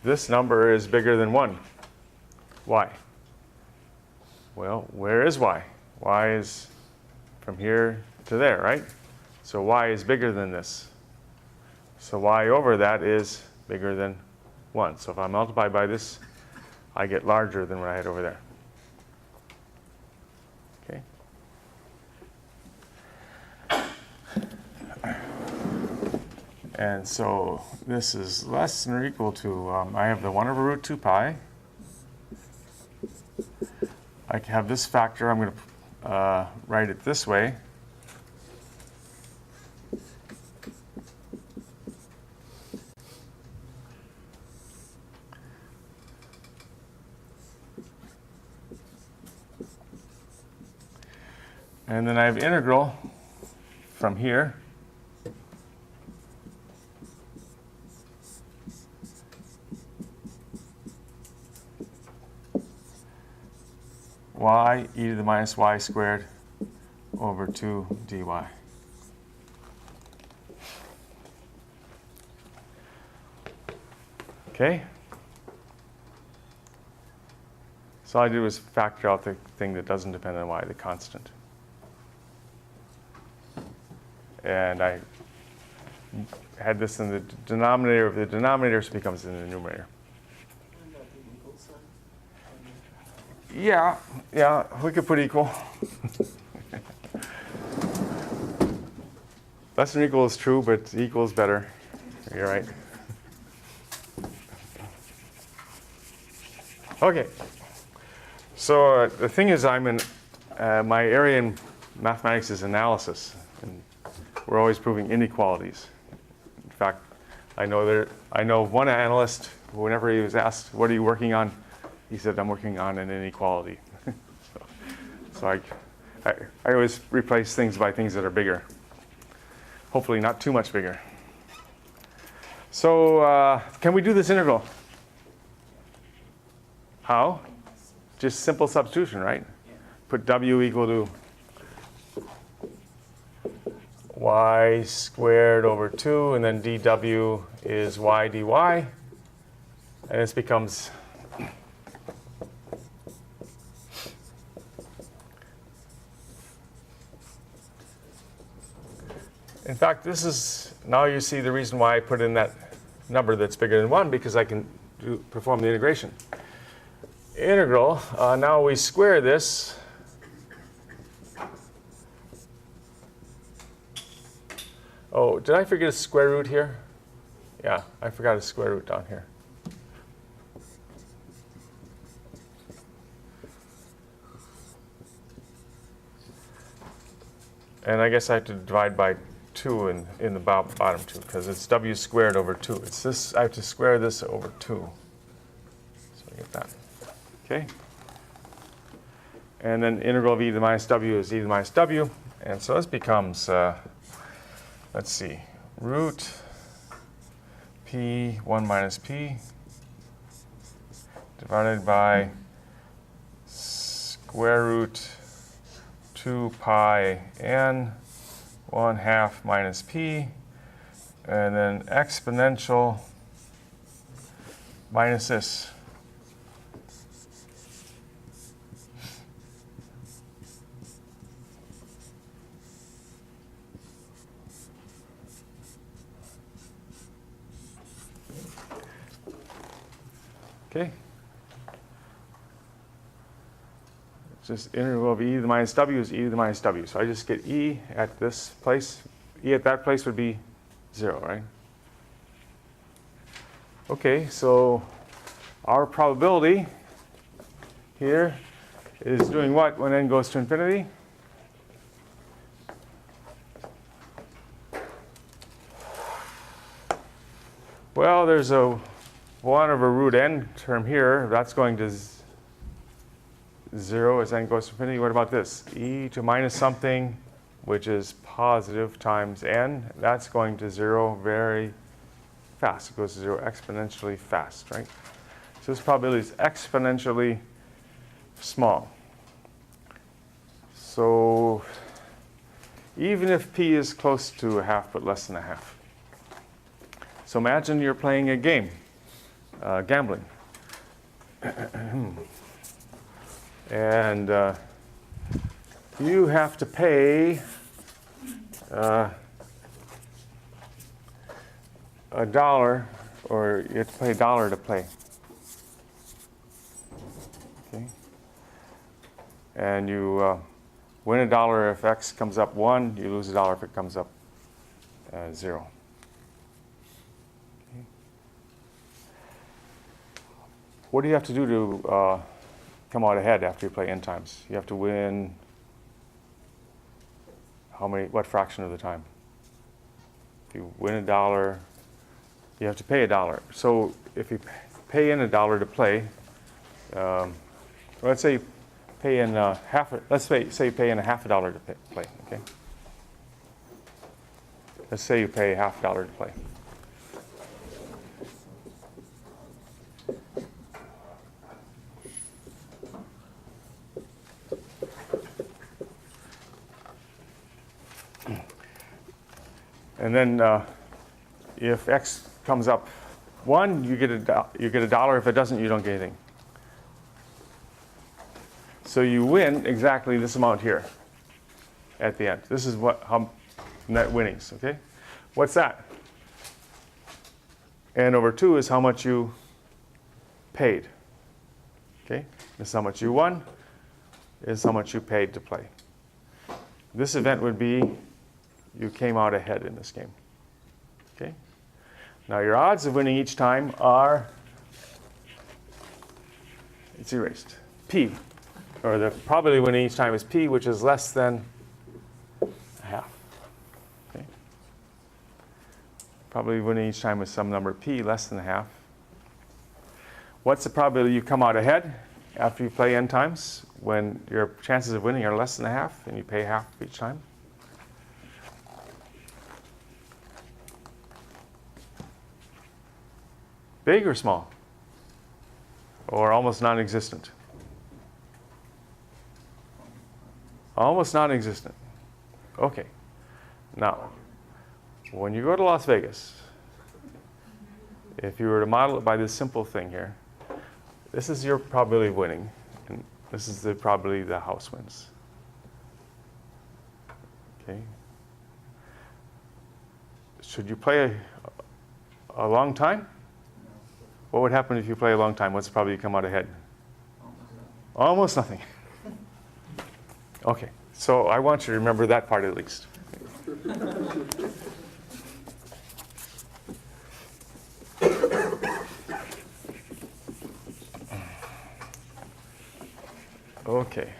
Speaker 1: This number is bigger than 1. Why? Well, where is y? Y is from here to there, right? So y is bigger than this. So y over that is bigger than 1. So if I multiply by this, I get larger than what I had over there. Okay. And so this is less than or equal to, I have the 1 over root 2 pi. I have this factor. I'm going to write it this way. And then I have integral from here y e to the minus y squared over 2 dy. Okay? So all I did was factor out the thing that doesn't depend on y, the constant. And I had this in the denominator. The denominator becomes in the numerator. Yeah, we could put equal. Less than or equal is true, but equal is better. You're right. Okay. So the thing is, I'm in my area in mathematics is analysis, and we're always proving inequalities. In fact, I know one analyst. Whenever he was asked, "What are you working on?" he said, "I'm working on an inequality." so I always replace things by things that are bigger. Hopefully, not too much bigger. So can we do this integral? How? Just simple substitution, right? Put w equal to y squared over 2, and then dw is y dy. And this becomes in fact, this is, now you see the reason why I put in that number that's bigger than 1, because I can perform the integration. Integral, now we square this. Oh, did I forget a square root here? Yeah, I forgot a square root down here. And I guess I have to divide by 2 in the bottom 2, because it's w squared over 2. It's this, I have to square this over 2. So I get that. Okay? And then integral of e to the minus w is e to the minus w. And so this becomes, let's see, root p 1 minus p divided by square root 2 pi n 1/2 minus p, and then exponential minus this. Okay. Just integral of e to the minus w is e to the minus w. So I just get e at this place. E at that place would be 0, right? Okay, so our probability here is doing what when n goes to infinity? Well, there's a 1 over root n term here. That's going to 0 as n goes to infinity. What about this? E to minus something, which is positive times n. That's going to 0 very fast. It goes to 0 exponentially fast, right? So this probability is exponentially small. So even if p is close to 1/2 but less than 1/2. So imagine you're playing a game, gambling. And you have to pay $1, or you have to pay $1 to play. Okay. And you win $1 if x comes up 1. You lose $1 if it comes up 0. Okay. What do you have to do to come out ahead after you play n times? You have to win what fraction of the time? If you win $1, you have to pay $1. So if you pay in $1 to play, let's say you pay in let's say you pay in $50 to play, okay? Let's say you pay $50 to play. And then if X comes up 1, you get $1. If it doesn't, you don't get anything. So you win exactly this amount here at the end. This is how net winnings, okay? What's that? N over 2 is how much you paid. Okay? This is how much you won. This is how much you paid to play. This event would be you came out ahead in this game. Okay? Now your odds of winning each time are, it's erased, P. Or the probability of winning each time is P, which is less than half. Okay? Probability of winning each time is some number P, less than half. What's the probability you come out ahead after you play n times when your chances of winning are less than half and you pay half each time? Big or small? Or almost non-existent? Almost non-existent. Okay. Now, when you go to Las Vegas, if you were to model it by this simple thing here, this is your probability of winning, and this is the probability the house wins. Okay. Should you play a long time? What would happen if you play a long time? What's the probability you come out ahead? Almost nothing. Okay, so I want you to remember that part at least. Okay.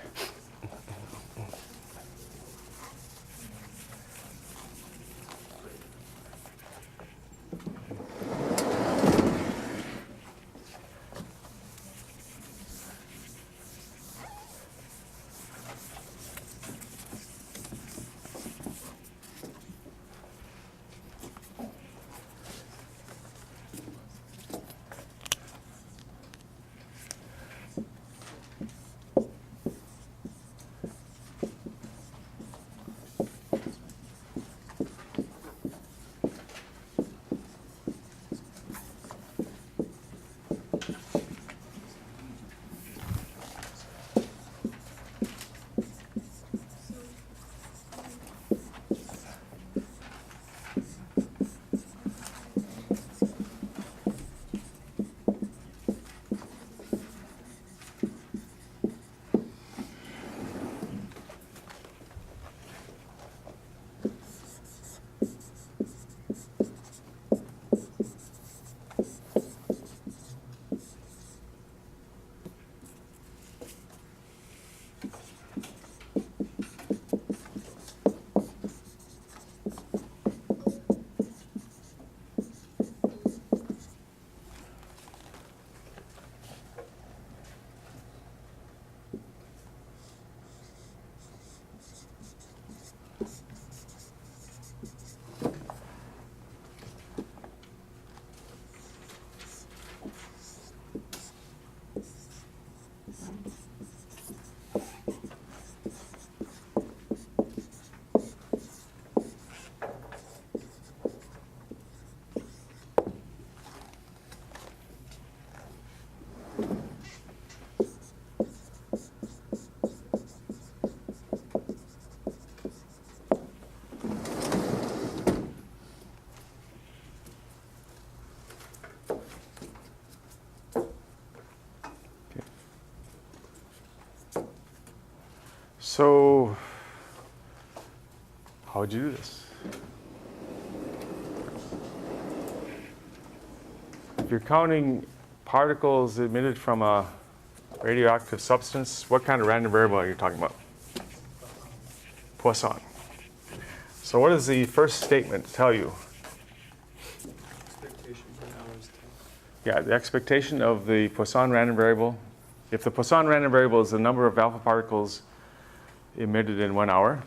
Speaker 1: So, how would you do this? If you're counting particles emitted from a radioactive substance, what kind of random variable are you talking about? Poisson. So what does the first statement tell you?
Speaker 4: Expectation for hours.
Speaker 1: Yeah, the expectation of the Poisson random variable if the Poisson random variable is the number of alpha particles emitted in 1 hour,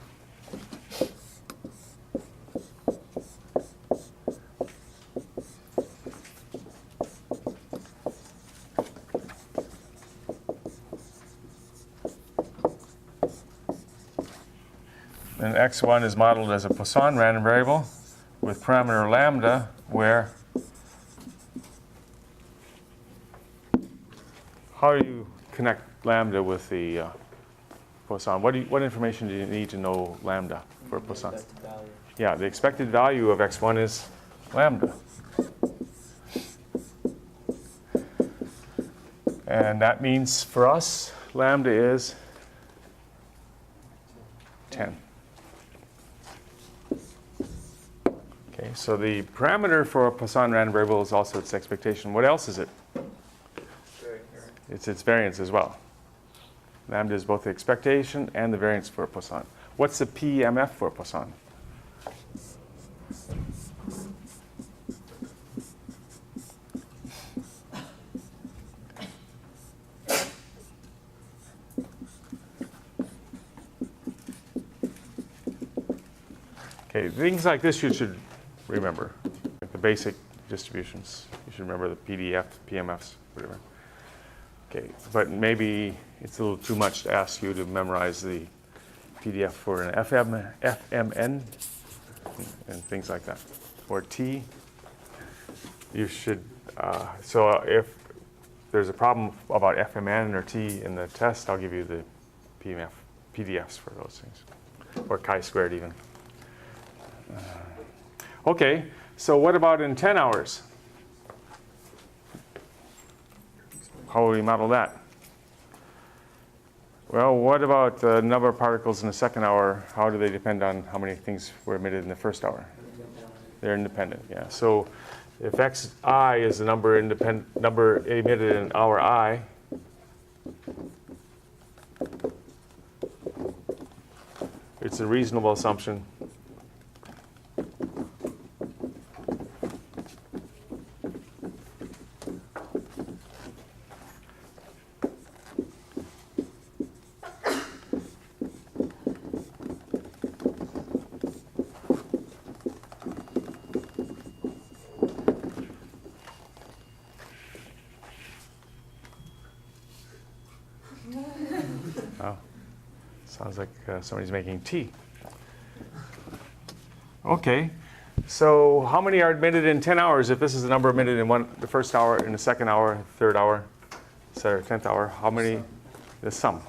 Speaker 1: then x1 is modeled as a Poisson random variable with parameter lambda, where how do you connect lambda with the Poisson? What information do you need to know lambda for Poisson?
Speaker 3: Expected value.
Speaker 1: Yeah, the expected value of x1 is lambda. And that means for us, lambda is 10. Okay, so the parameter for a Poisson random variable is also its expectation. What else is it? It's its variance as well. Lambda is both the expectation and the variance for a Poisson. What's the PMF for a Poisson? Okay, things like this you should remember. Like the basic distributions. You should remember the PDF, PMFs, whatever. Okay, but maybe it's a little too much to ask you to memorize the PDF for an FMN and things like that. Or T. You should, so if there's a problem about FMN or T in the test, I'll give you the PDFs for those things. Or chi-squared even. Okay, so what about in 10 hours? How will we model that? Well, what about the number of particles in the second hour? How do they depend on how many things were emitted in the first hour? They're independent, yeah. So if xi is the number emitted in hour I, it's a reasonable assumption sounds like somebody's making tea. Okay, so how many are admitted in 10 hours? If this is the number admitted in the first hour, in the second hour, third hour, etc., 10th hour, how many? The sum.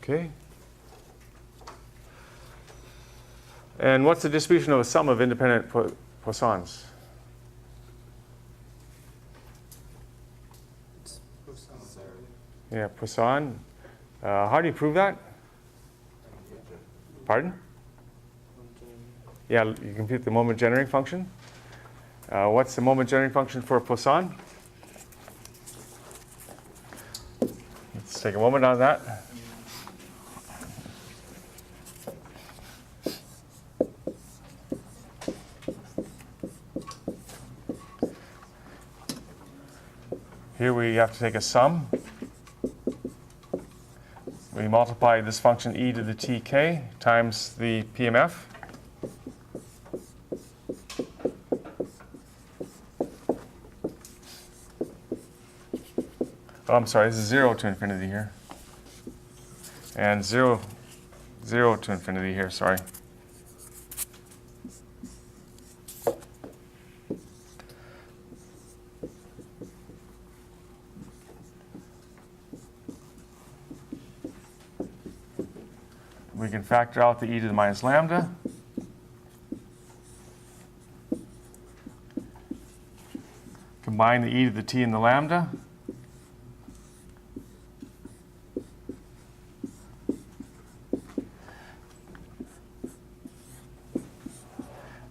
Speaker 1: Okay. And what's the distribution of a sum of independent Poissons? Yeah, Poisson. How do you prove that? Pardon? Yeah, you compute the moment generating function. What's the moment generating function for Poisson? Let's take a moment on that. Here we have to take a sum. We multiply this function e to the tk times the PMF. Oh, I'm sorry, this is 0 to infinity here. And 0 to infinity here, sorry. We can factor out the e to the minus lambda. combine the e to the t and the lambda.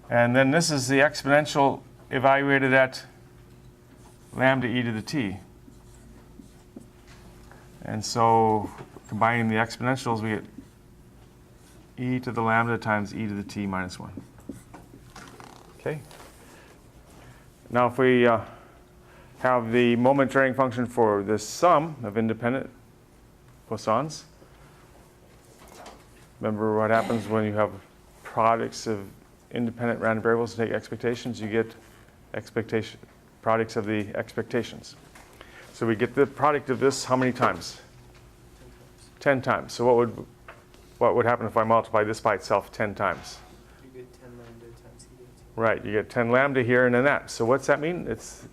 Speaker 1: And then this is the exponential evaluated at lambda e to the t. And so combining the exponentials, we get e to the lambda times e to the t minus 1. Okay. Now if we have the moment varying function for the sum of independent Poissons, remember what happens when you have products of independent random variables and take expectations, you get products of the expectations. So we get the product of this how many times? 10 times. So what would happen if I multiply this by itself 10 times?
Speaker 3: You get 10 lambda times e to the t.
Speaker 1: Right, you get 10 lambda here and then that. So what's that mean? It's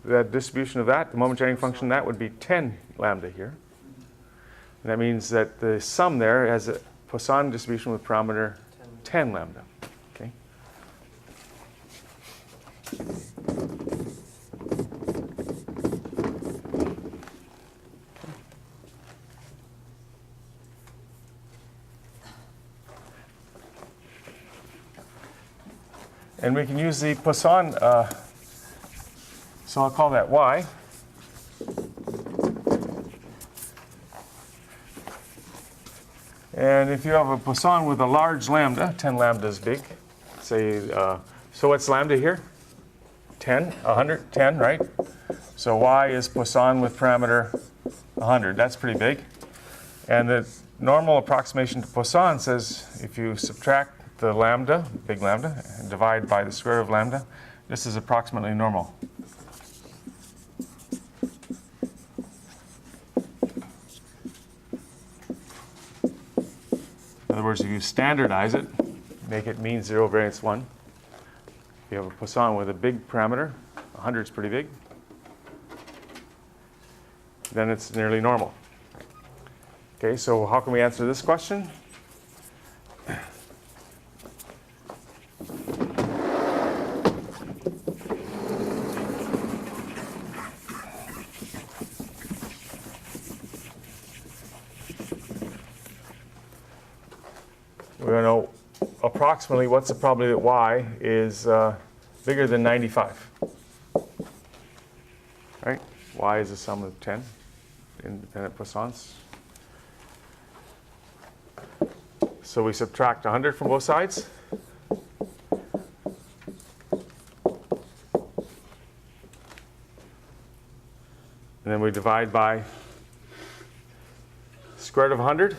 Speaker 1: the distribution of that, the moment varying function, that would be 10 lambda here. And that means that the sum there has a Poisson distribution with parameter 10 lambda. Okay. And we can use the Poisson, so I'll call that y. And if you have a Poisson with a large lambda, 10 lambda is big, say, so what's lambda here? 10, 100, 10, right? So y is Poisson with parameter 100. That's pretty big. And the normal approximation to Poisson says if you subtract the lambda, big lambda, and divide by the square root of lambda, this is approximately normal. In other words, if you standardize it, make it mean 0, variance 1. If you have a Poisson with a big parameter, 100 is pretty big, then it's nearly normal. Okay, so how can we answer this question? We want to know approximately what's the probability that y is bigger than 95. Right? Y is the sum of 10 independent Poissons. So we subtract 100 from both sides. And then we divide by square root of 100.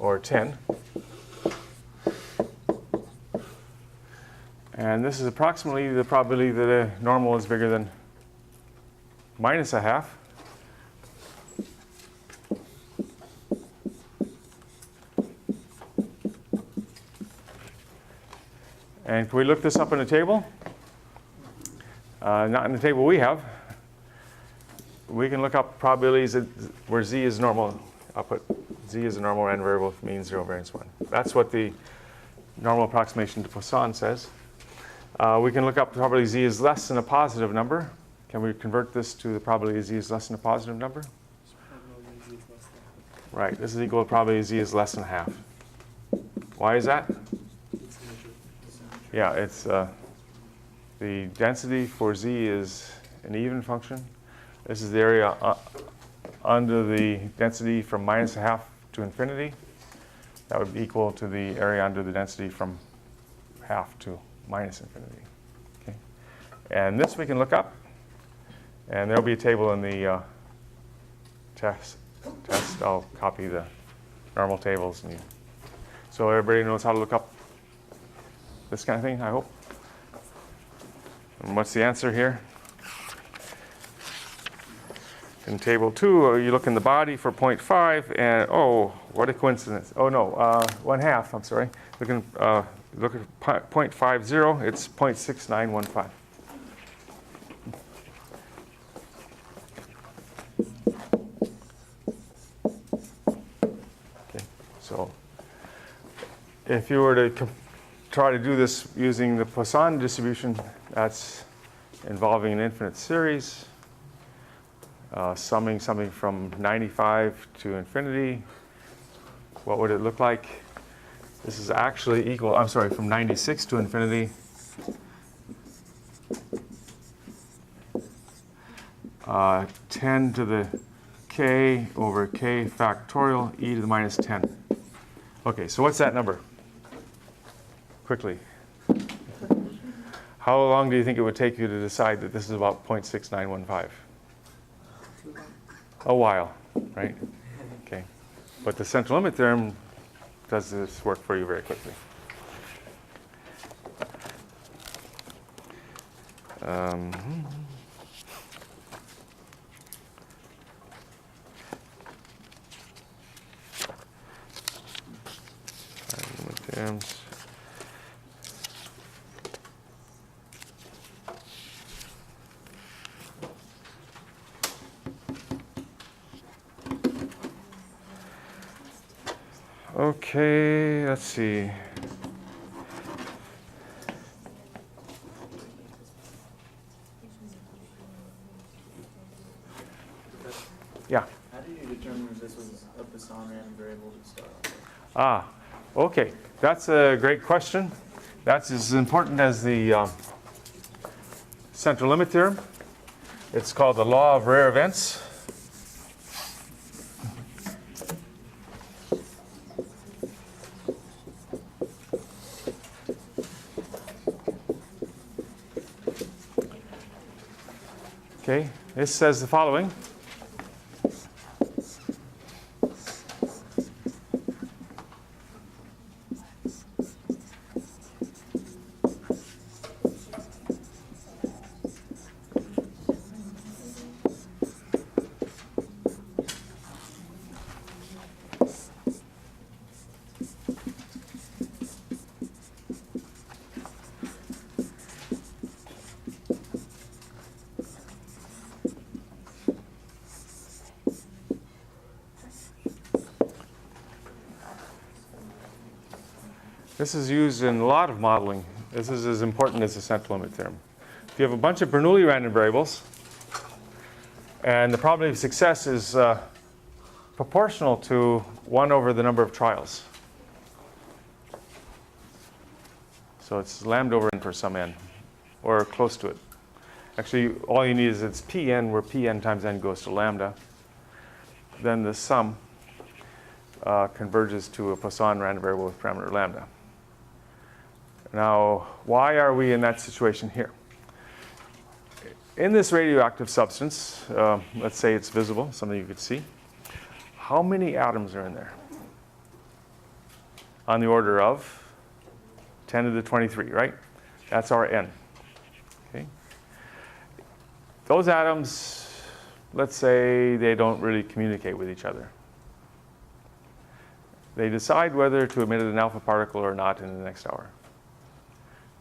Speaker 1: Or 10. And this is approximately the probability that a normal is bigger than minus a half. And can we look this up in a table? Not in the table we have. We can look up probabilities where z is normal. I'll put z is a normal random variable with mean 0, variance 1. That's what the normal approximation to Poisson says. We can look up the probability z is less than a positive number. Can we convert this to the probability z is less than a positive number? Right, this is equal to probability z is less than half. Why is that? Yeah, it's the density for z is an even function. This is the area under the density from minus a half to infinity. That would be equal to the area under the density from half to minus infinity. Okay. And this we can look up. And there'll be a table in the test. I'll copy the normal tables. So everybody knows how to look up this kind of thing, I hope. And what's the answer here? In table 2, you look in the body for 0.5, and oh, what a coincidence. Oh no, 1/2, I'm sorry. Look at 0.50, it's 0.6915. Okay, so if you were to try to do this using the Poisson distribution. That's involving an infinite series, summing something from 95 to infinity. What would it look like? This is actually equal, I'm sorry, from 96 to infinity. Uh, 10 to the k over k factorial e to the minus 10. Okay, so what's that number? Quickly. How long do you think it would take you to decide that this is about 0.6915? A while, right? Okay. But the central limit theorem does this work for you very quickly. Limit theorems. Okay, let's see. Yeah.
Speaker 3: How do you determine if this was a Poisson random variable to start off with?
Speaker 1: Ah, okay. That's a great question. That's as important as the central limit theorem. It's called the law of rare events. Okay, this says the following. This is used in a lot of modeling. This is as important as the central limit theorem. If you have a bunch of Bernoulli random variables, and the probability of success is proportional to 1 over the number of trials. So it's lambda over n for some n, or close to it. Actually, all you need is it's Pn, where Pn times n goes to lambda. Then the sum converges to a Poisson random variable with parameter lambda. Now, why are we in that situation here? In this radioactive substance, let's say it's visible, something you could see. How many atoms are in there? On the order of 10 to the 23, right? That's our n. Okay. Those atoms, let's say they don't really communicate with each other. They decide whether to emit an alpha particle or not in the next hour.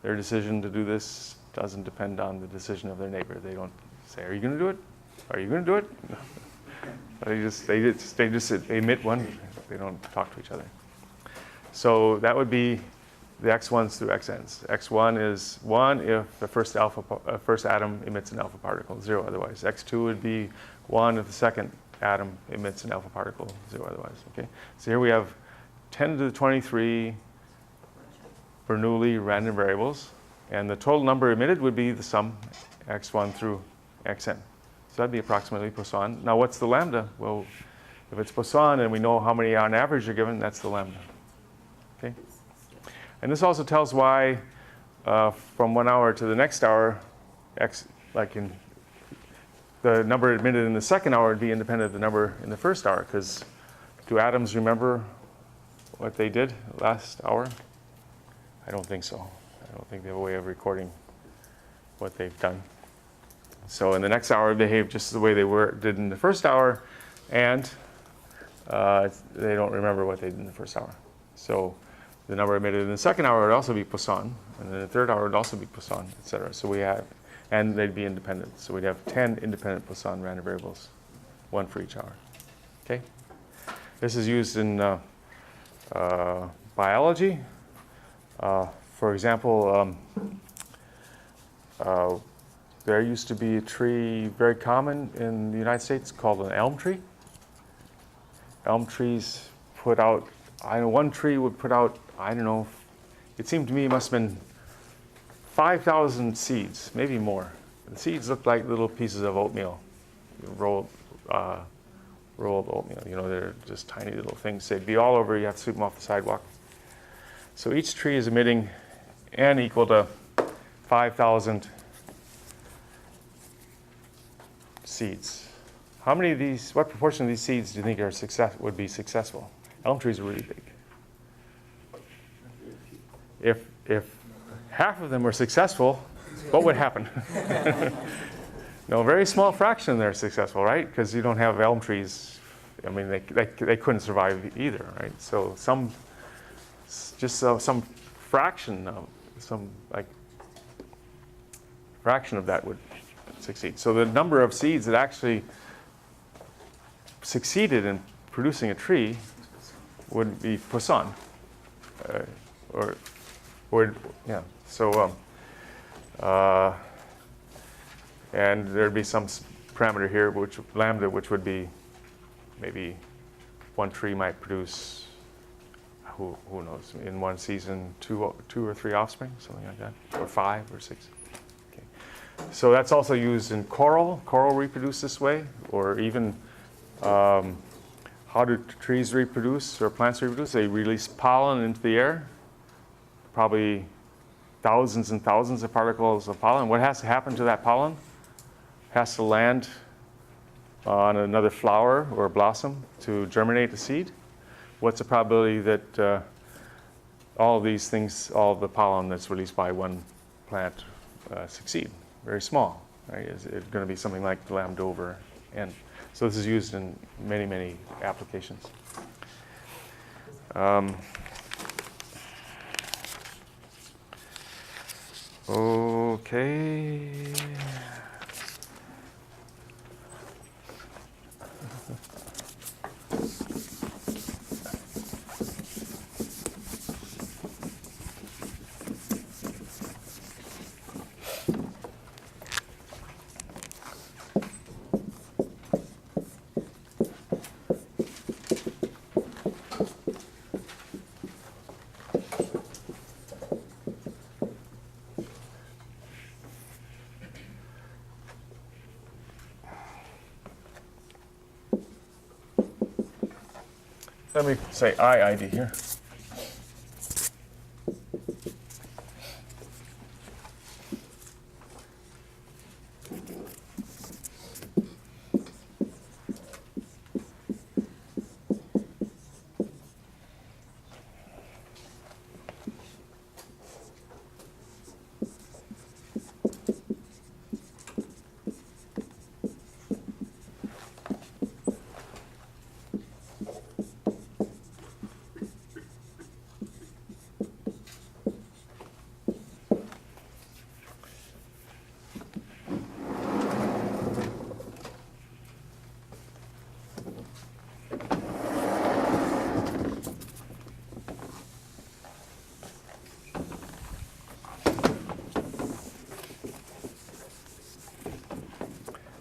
Speaker 1: Their decision to do this doesn't depend on the decision of their neighbor. They don't say, "Are you going to do it? Are you going to do it?" They just emit one. They don't talk to each other. So that would be the x1s through xn's. x1 is 1 if the first atom emits an alpha particle, 0 otherwise. x2 would be 1 if the second atom emits an alpha particle, 0 otherwise. Okay. So here we have 10 to the 23 Bernoulli random variables, and the total number emitted would be the sum x1 through xn. So that'd be approximately Poisson. Now what's the lambda? Well, if it's Poisson and we know how many on average are given, that's the lambda. Okay. And this also tells why from 1 hour to the next hour, the number emitted in the second hour would be independent of the number in the first hour, because do atoms remember what they did last hour? I don't think so. I don't think they have a way of recording what they've done. So in the next hour, they behave just the way they did in the first hour, and they don't remember what they did in the first hour. So the number emitted in the second hour would also be Poisson, and then the third hour would also be Poisson, et cetera. So we have, and they'd be independent. So we'd have 10 independent Poisson random variables, 1 for each hour. Okay? This is used in biology For example, there used to be a tree very common in the United States called an elm tree. Elm trees put out, I know one tree would put out, I don't know, it seemed to me it must have been 5,000 seeds, maybe more. The seeds looked like little pieces of oatmeal, rolled oatmeal. You know, they're just tiny little things. They'd be all over. You have to sweep them off the sidewalk. So each tree is emitting N equal to 5,000 seeds. How many of these, what proportion of these seeds do you think would be successful? Elm trees are really big. If half of them were successful, what would happen? No, a very small fraction of them are successful, right? Because you don't have elm trees. I mean, they couldn't survive either, right? So some fraction of fraction of that would succeed. So the number of seeds that actually succeeded in producing a tree would be Poisson, yeah. So and there'd be some parameter here, which lambda, which would be maybe one tree might produce, who knows, in one season, two or three offspring, something like that, or 5 or 6. Okay. So that's also used in coral. Coral reproduce this way, or even how do trees reproduce or plants reproduce? They release pollen into the air, probably thousands and thousands of particles of pollen. What has to happen to that pollen? It has to land on another flower or blossom to germinate the seed. What's the probability that all of these things, all of the pollen that's released by one plant succeed? Very small, right? It's going to be something like lambda over n. So this is used in many, many applications. Okay. Let me say IID here.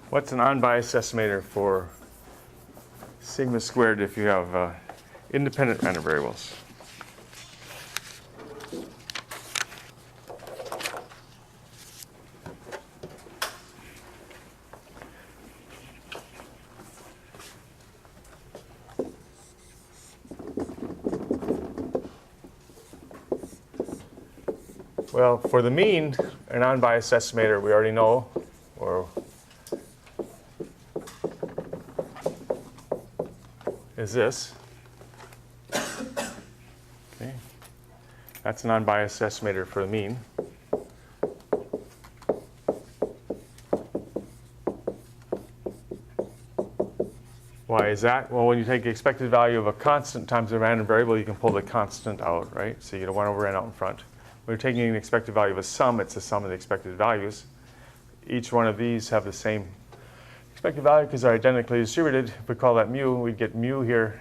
Speaker 1: What's an unbiased estimator for sigma squared if you have independent random variables? Well, for the mean, an unbiased estimator we already know, or is this. Okay. That's an unbiased estimator for the mean. Why is that? Well, when you take the expected value of a constant times a random variable, you can pull the constant out, right? So you get a 1 over n out in front. When you're taking the expected value of a sum, it's the sum of the expected values. Each one of these have the same expected value because they're identically distributed. If we call that mu, we get mu here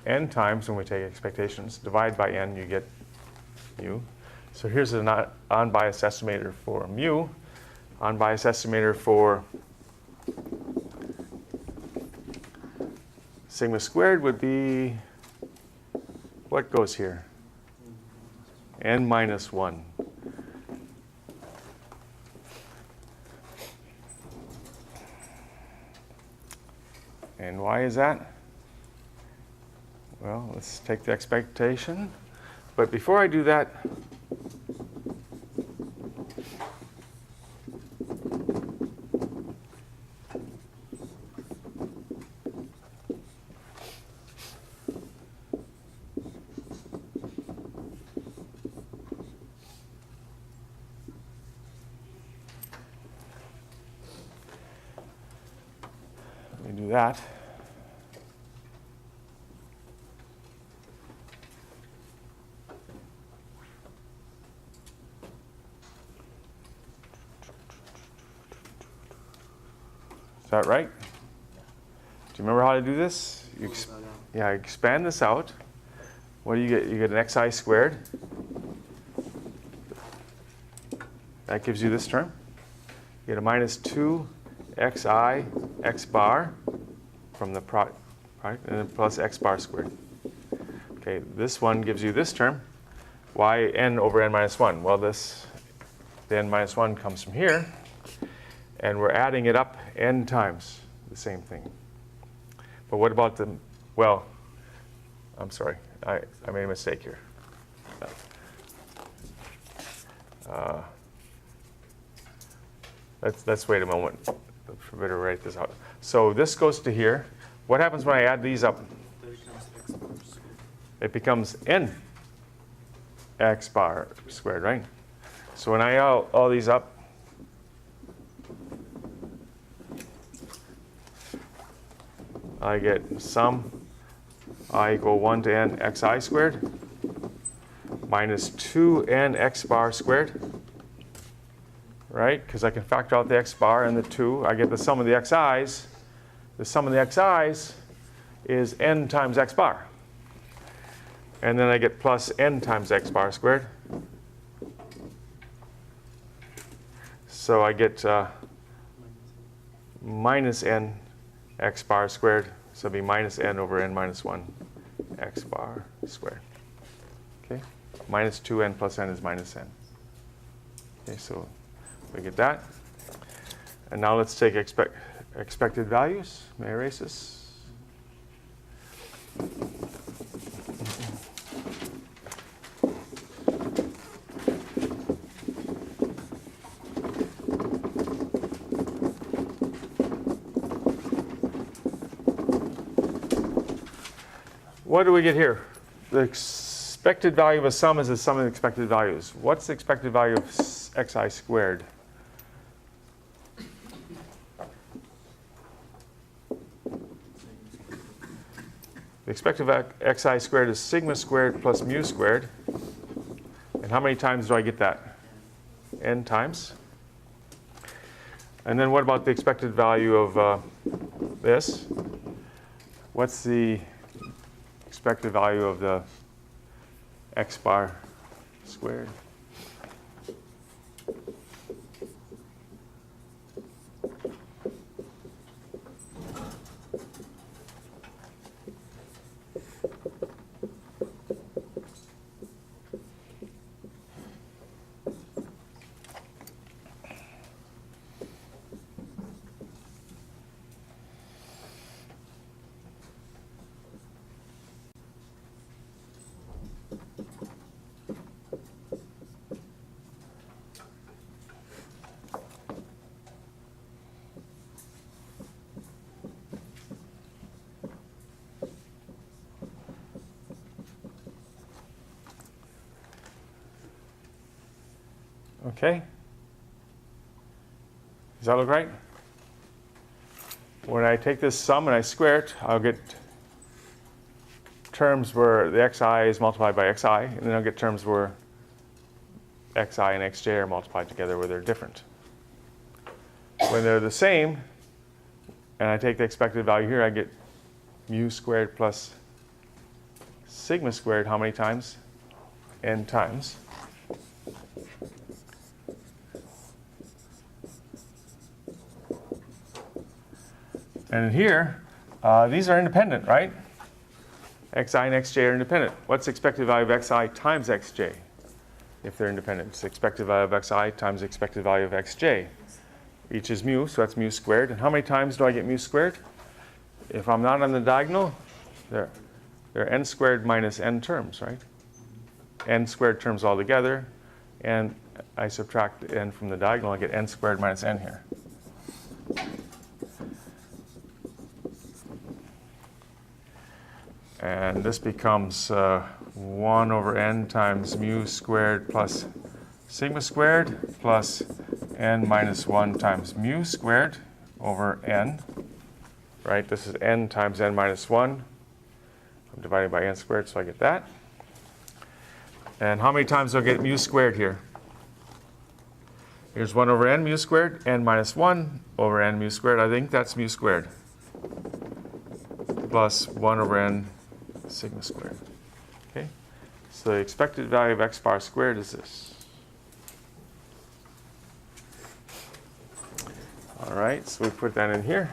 Speaker 1: n times when we take expectations. Divide by n, you get mu. So here's an unbiased estimator for mu. Unbiased estimator for sigma squared would be, what goes here? N minus 1. And why is that? Well, let's take the expectation. But before I do that, let me do that. Is that right? Do you remember how to do this? Yeah, expand this out. What do you get? You get an xi squared. That gives you this term. You get a minus 2 xi x bar from the product, and then plus x bar squared. Okay, this one gives you this term, yn over n minus 1. Well, the n minus 1 comes from here. And we're adding it up n times, the same thing. But what about the, well, I'm sorry, I made a mistake here. Let's wait a moment. I better write this out. So this goes to here. What happens when I add these up? It becomes n x bar squared, right? So when I add all these up, I get sum I equal 1 to n xi squared minus 2n x bar squared, right? Because I can factor out the x bar and the 2. I get the sum of the xi's. The sum of the xi's is n times x bar. And then I get plus n times x bar squared. So I get minus n x bar squared, so it'll be minus n over n minus 1 x bar squared. Okay, minus 2n plus n is minus n. Okay, so we get that. And now let's take expected values. May I erase this? What do we get here? The expected value of a sum is the sum of the expected values. What's the expected value of xi squared? The expected value of xi squared is sigma squared plus mu squared. And how many times do I get that? N times. And then what about the expected value of this? What's the expected value of the x bar squared? Okay? Does that look right? When I take this sum and I square it, I'll get terms where the xi is multiplied by xi, and then I'll get terms where xi and xj are multiplied together where they're different. When they're the same, and I take the expected value here, I get mu squared plus sigma squared how many times? N times. And in here, these are independent, right? Xi and Xj are independent. What's the expected value of Xi times Xj? If they're independent, it's the expected value of Xi times the expected value of Xj. Each is mu, so that's mu squared. And how many times do I get mu squared? If I'm not on the diagonal, there are n squared minus n terms, right? N squared terms all together, and I subtract n from the diagonal, I get n squared minus n here. And this becomes 1 over n times mu squared plus sigma squared plus n minus 1 times mu squared over n. Right? This is n times n minus 1. I'm dividing by n squared, so I get that. And how many times do I get mu squared here? Here's 1 over n mu squared, n minus 1 over n mu squared. I think that's mu squared. Plus 1 over n sigma squared. Okay? So the expected value of x bar squared is this. All right, so we put that in here.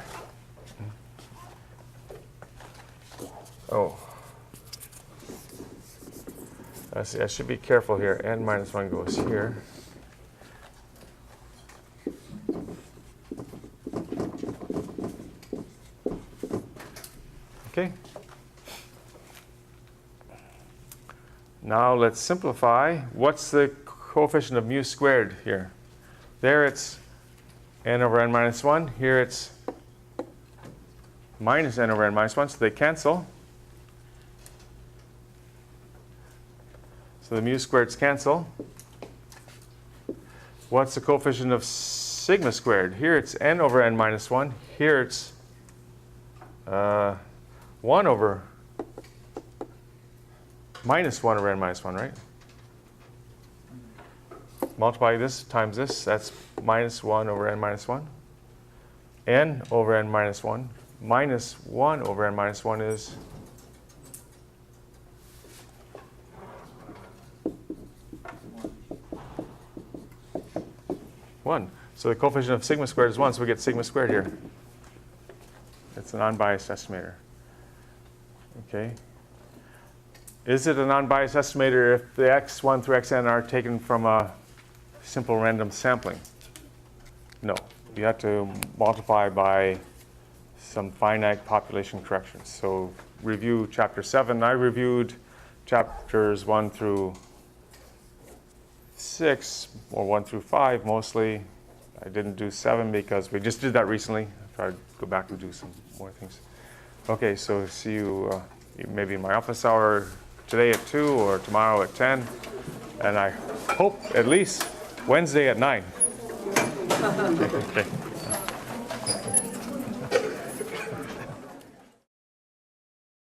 Speaker 1: Oh. I should be careful here. N minus 1 goes here. Okay. Now let's simplify. What's the coefficient of mu squared here? There it's n over n minus 1. Here it's minus n over n minus 1, so they cancel. So the mu squareds cancel. What's the coefficient of sigma squared? Here it's n over n minus 1. Here it's 1 over minus 1 over n minus 1, right? Multiply this times this, that's minus 1 over n minus 1. N over n minus 1 minus 1 over n minus 1 is 1. So the coefficient of sigma squared is 1, so we get sigma squared here. It's an unbiased estimator. Okay. Is it a non-biased estimator if the x1 through xn are taken from a simple random sampling? No. You have to multiply by some finite population corrections. So review chapter 7. I reviewed chapters 1 through 6, or 1 through 5 mostly. I didn't do 7 because we just did that recently. I'll try to go back and do some more things. Okay, so see you maybe in my office hour today at 2 or tomorrow at 10. And I hope at least Wednesday at 9. Okay.